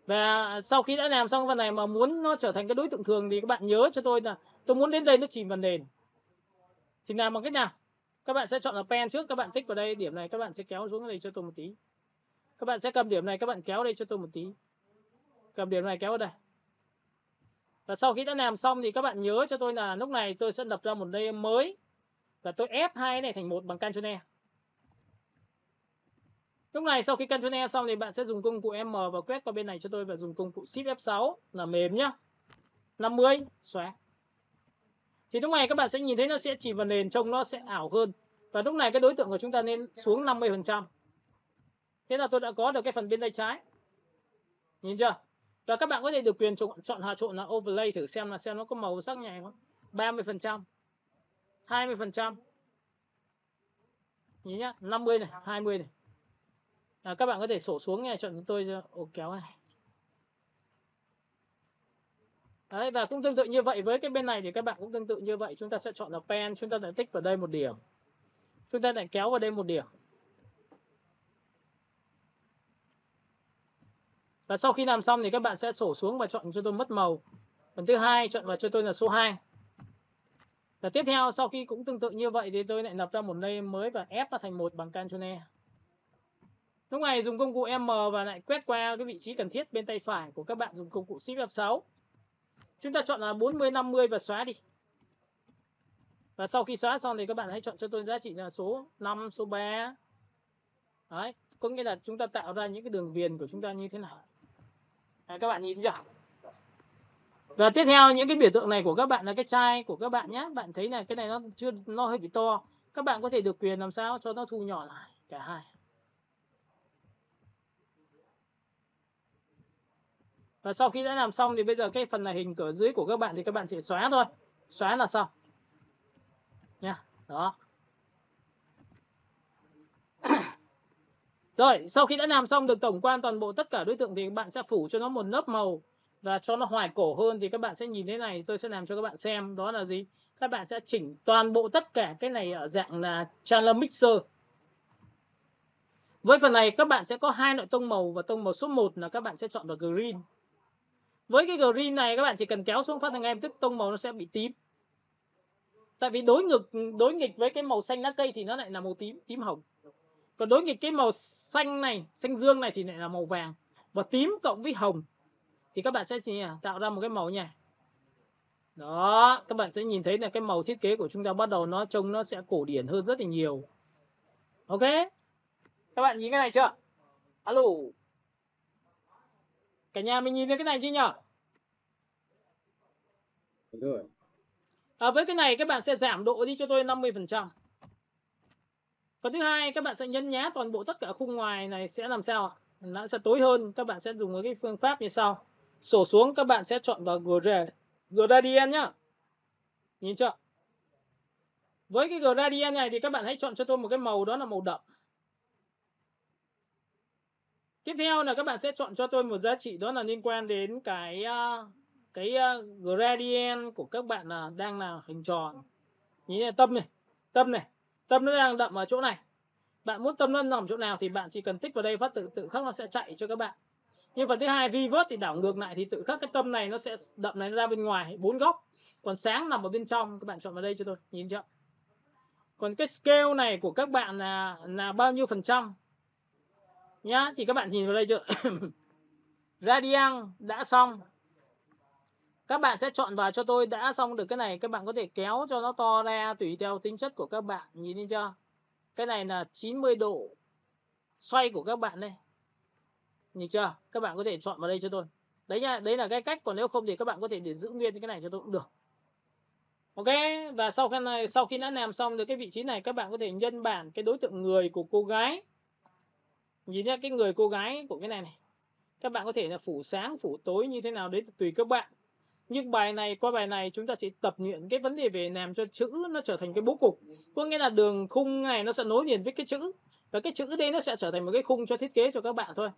Và sau khi đã làm xong phần này mà muốn nó trở thành cái đối tượng thường thì các bạn nhớ cho tôi là tôi muốn đến đây nó chìm vào nền. Thì làm bằng cách nào? Các bạn sẽ chọn là pen trước, các bạn tích vào đây điểm này, các bạn sẽ kéo xuống đây cho tôi một tí. Các bạn sẽ cầm điểm này, các bạn kéo đây cho tôi một tí. Cầm điểm này kéo vào đây. Và sau khi đã làm xong thì các bạn nhớ cho tôi là lúc này tôi sẽ lập ra một layer mới. Và tôi ép hai cái này thành một bằng Ctrl E. Lúc này sau khi Ctrl E xong thì bạn sẽ dùng công cụ M và quét qua bên này cho tôi và dùng công cụ Shift F6 là mềm nhá. 50 xóa. Thì lúc này các bạn sẽ nhìn thấy nó sẽ chỉ vào nền, trông nó sẽ ảo hơn. Và lúc này cái đối tượng của chúng ta nên xuống 50%. Thế là tôi đã có được cái phần bên tay trái. Nhìn chưa? Và các bạn có thể được quyền chọn hòa trộn là overlay thử xem nó có màu sắc nhẹ không. 30%, 20%. Nhìn nhá, 50 này, 20 này. Các bạn có thể sổ xuống nha, chọn cho tôi ổ kéo này. Đấy, và cũng tương tự như vậy với cái bên này thì các bạn cũng tương tự như vậy. Chúng ta sẽ chọn là pen, chúng ta lại tích vào đây một điểm. Chúng ta lại kéo vào đây một điểm. Và sau khi làm xong thì các bạn sẽ sổ xuống và chọn cho tôi mất màu. Phần thứ hai chọn vào cho tôi là số 2. Và tiếp theo sau khi cũng tương tự như vậy thì tôi lại lập ra một layer mới và ép nó thành một bằng Ctrl E. Lúc này dùng công cụ M và lại quét qua cái vị trí cần thiết bên tay phải của các bạn dùng công cụ Shift F6. Chúng ta chọn là 40 50 và xóa đi. Và sau khi xóa xong thì các bạn hãy chọn cho tôi giá trị là số 5, số 3. Đấy, có nghĩa là chúng ta tạo ra những cái đường viền của chúng ta như thế nào. Đấy, các bạn nhìn chưa? Và tiếp theo những cái biểu tượng này của các bạn là cái chai của các bạn nhé. Bạn thấy là cái này nó hơi bị to. Các bạn có thể được quyền làm sao cho nó thu nhỏ lại cả hai. Và sau khi đã làm xong thì bây giờ cái phần này hình cửa dưới của các bạn thì các bạn chỉ xóa thôi. Xóa là xong. Nha. Đó. Rồi, sau khi đã làm xong được tổng quan toàn bộ tất cả đối tượng thì bạn sẽ phủ cho nó một lớp màu và cho nó hoài cổ hơn thì các bạn sẽ nhìn thế này, tôi sẽ làm cho các bạn xem đó là gì. Các bạn sẽ chỉnh toàn bộ tất cả cái này ở dạng là Channel Mixer. Với phần này các bạn sẽ có hai loại tông màu và tông màu số 1 là các bạn sẽ chọn vào green. Với cái green này các bạn chỉ cần kéo xuống phát ngay tức tông màu nó sẽ bị tím. Tại vì đối nghịch với cái màu xanh lá cây thì nó lại là màu tím, tím hồng. Còn đối nghịch cái màu xanh này, xanh dương này thì lại là màu vàng. Và tím cộng với hồng thì các bạn sẽ tạo ra một cái màu nha. Đó, các bạn sẽ nhìn thấy là cái màu thiết kế của chúng ta bắt đầu nó trông nó sẽ cổ điển hơn rất là nhiều. Ok. Các bạn nhìn cái này chưa? Alo. Cả nhà mình nhìn thấy cái này chưa nhỉ? Rồi. Với cái này các bạn sẽ giảm độ đi cho tôi 50%. Phần thứ hai các bạn sẽ nhấn nhá toàn bộ tất cả khung ngoài này sẽ làm sao ạ? Nó sẽ tối hơn. Các bạn sẽ dùng cái phương pháp như sau. Sổ xuống các bạn sẽ chọn vào gradient nhá. Nhìn chưa? Với cái gradient này thì các bạn hãy chọn cho tôi một cái màu đó là màu đậm. Tiếp theo là các bạn sẽ chọn cho tôi một giá trị đó là liên quan đến cái gradient của các bạn là đang là hình tròn. Nhìn này, tâm này, tâm nó đang đậm ở chỗ này. Bạn muốn tâm nó nằm chỗ nào thì bạn chỉ cần tích vào đây phát tự khắc nó sẽ chạy cho các bạn. Nhưng phần thứ hai reverse thì đảo ngược lại thì tự khắc cái tâm này nó sẽ đậm này ra bên ngoài 4 góc. Còn sáng nằm ở bên trong, các bạn chọn vào đây cho tôi, nhìn chưa? Còn cái scale này của các bạn là bao nhiêu phần trăm nhá, thì các bạn nhìn vào đây chưa? Radian đã xong. Các bạn sẽ chọn vào cho tôi đã xong được cái này, các bạn có thể kéo cho nó to ra tùy theo tính chất của các bạn, nhìn thấy chưa? Cái này là 90 độ xoay của các bạn đây. Nhìn chưa? Các bạn có thể chọn vào đây cho tôi. Đấy nha, đấy là cái cách, còn nếu không thì các bạn có thể để giữ nguyên cái này cho tôi cũng được. Ok, và sau khi đã làm xong được cái vị trí này, các bạn có thể nhân bản cái đối tượng người của cô gái. Nhìn nhá, cái người cô gái của cái này này. Các bạn có thể là phủ sáng, phủ tối như thế nào đấy tùy các bạn. Nhưng qua bài này chúng ta chỉ tập luyện cái vấn đề về làm cho chữ nó trở thành cái bố cục. Có nghĩa là đường khung này nó sẽ nối liền với cái chữ. Và cái chữ đây nó sẽ trở thành một cái khung cho thiết kế cho các bạn thôi.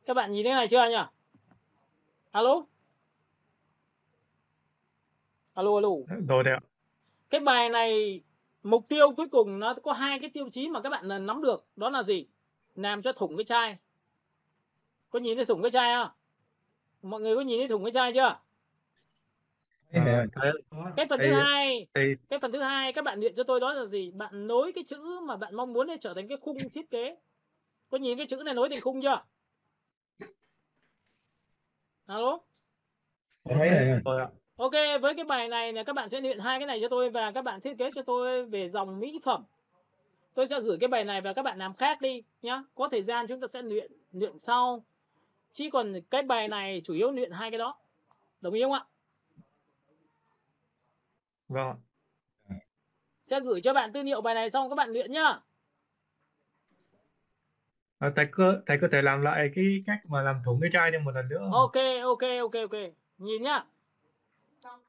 Các bạn nhìn thế này chưa nhỉ? Alo? Alo, alo. Rồi đấy ạ. Cái bài này mục tiêu cuối cùng nó có hai cái tiêu chí mà các bạn nắm được. Đó là gì? Làm cho thủng cái chai. Có nhìn thấy thủng cái chai không? Mọi người có nhìn thấy thủng cái chai chưa? Cái phần thứ hai các bạn luyện cho tôi đó là gì? Bạn nối cái chữ mà bạn mong muốn để trở thành cái khung thiết kế. Có nhìn cái chữ này nối thành khung chưa? Alo? Ok, với cái bài này là các bạn sẽ luyện hai cái này cho tôi và các bạn thiết kế cho tôi về dòng mỹ phẩm. Tôi sẽ gửi cái bài này và các bạn làm khác đi nhá. Có thời gian chúng ta sẽ luyện sau. Chỉ còn cái bài này chủ yếu luyện hai cái đó. Đồng ý không ạ? Vâng. Sẽ gửi cho bạn tư liệu bài này xong các bạn luyện nhá. Thầy có thể làm lại cái cách mà làm thủng cái chai thêm một lần nữa không? Ok. Nhìn nhá.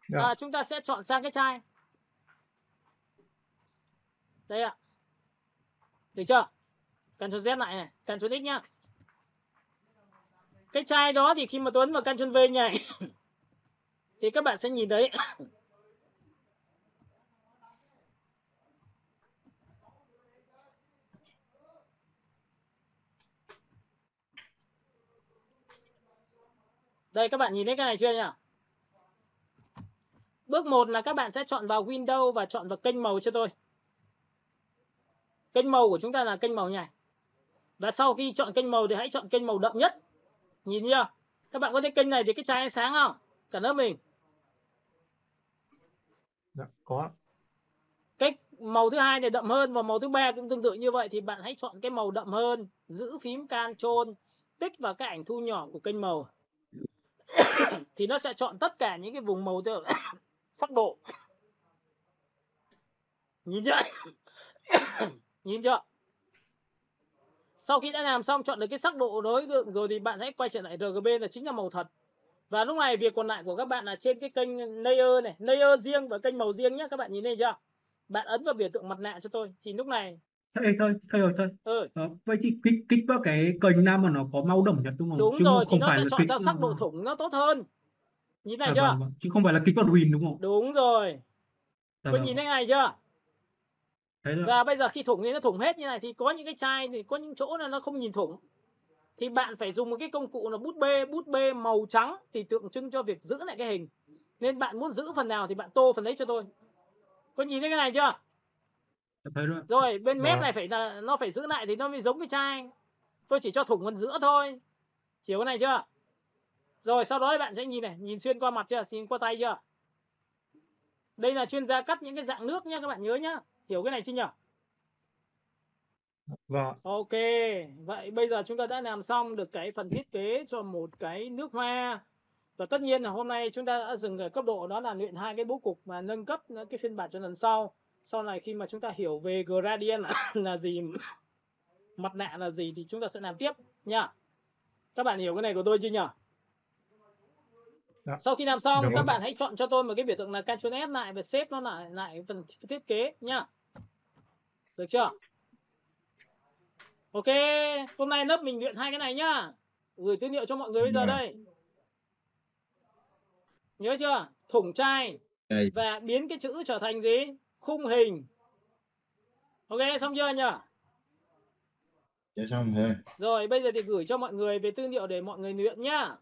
Dạ. Chúng ta sẽ chọn sang cái chai. Đây ạ. Được chưa? Ctrl Z lại này, Ctrl X nhá. Cái chai đó thì khi mà tôi ấn vào Ctrl V nhảy thì các bạn sẽ nhìn thấy đây, các bạn nhìn thấy cái này chưa nhỉ? Bước 1 là các bạn sẽ chọn vào Windows và chọn vào kênh màu cho tôi. Kênh màu của chúng ta là kênh màu nhảy. Và sau khi chọn kênh màu thì hãy chọn kênh màu đậm nhất. Nhìn chưa? Các bạn có thấy kênh này thì cái chai sáng không? Cả lớp mình. Dạ, có. Cái màu thứ hai này đậm hơn và màu thứ ba cũng tương tự như vậy thì bạn hãy chọn cái màu đậm hơn, giữ phím Ctrl tích vào cái ảnh thu nhỏ của kênh màu. Thì nó sẽ chọn tất cả những cái vùng màu theo sắc độ. Nhìn chưa? Nhìn chưa? Sau khi đã làm xong chọn được cái sắc độ đối tượng rồi thì bạn hãy quay trở lại RGB là chính là màu thật. Và lúc này việc còn lại của các bạn là trên cái kênh layer này, layer riêng và kênh màu riêng nhé. Các bạn nhìn thấy chưa? Bạn ấn vào biểu tượng mặt nạ cho tôi thì lúc này Thầy ơi. Vậy thì kích vào cái kênh nào mà nó có màu đậm nhất đúng không? đúng Chứ rồi thì không nó phải sẽ là chọn kích theo sắc độ thủng nó tốt hơn. Nhìn này chưa? vâng. Chứ không phải là kích vào ruin đúng không? Đúng rồi. Có nhìn thấy này chưa? Và bây giờ khi thủng thì nó thủng hết như này thì có những cái chai thì có những chỗ là nó không nhìn thủng. Thì bạn phải dùng một cái công cụ là bút bê màu trắng thì tượng trưng cho việc giữ lại cái hình. Nên bạn muốn giữ phần nào thì bạn tô phần đấy cho tôi. Có nhìn thấy cái này chưa? Rồi bên mép này phải là nó phải giữ lại thì nó mới giống cái chai. Tôi chỉ cho thủng phần giữa thôi. Hiểu cái này chưa? Rồi sau đó bạn sẽ nhìn này, nhìn xuyên qua mặt chưa, xuyên qua tay chưa? Đây là chuyên gia cắt những cái dạng nước nhá, các bạn nhớ nhá. Hiểu cái này chưa nhỉ? Vâng. Ok, vậy bây giờ chúng ta đã làm xong được cái phần thiết kế cho một cái nước hoa. Và tất nhiên là hôm nay chúng ta đã dừng ở cấp độ đó là luyện hai cái bố cục và nâng cấp cái phiên bản cho lần sau. Sau này khi mà chúng ta hiểu về gradient là gì, mặt nạ là gì thì chúng ta sẽ làm tiếp nha. Các bạn hiểu cái này của tôi chưa nhỉ? Dạ. Sau khi làm xong Được các rồi. bạn hãy chọn cho tôi một cái biểu tượng là Ctrl S lại và xếp nó lại phần thiết kế nhá. Được chưa? Ok, hôm nay lớp mình luyện hai cái này nhá. Gửi tư liệu cho mọi người bây giờ đây. Nhớ chưa? Thủng chai và biến cái chữ trở thành gì? Khung hình. Ok, xong chưa nhỉ? Dạ xong rồi. Rồi, bây giờ thì gửi cho mọi người về tư liệu để mọi người luyện nhá.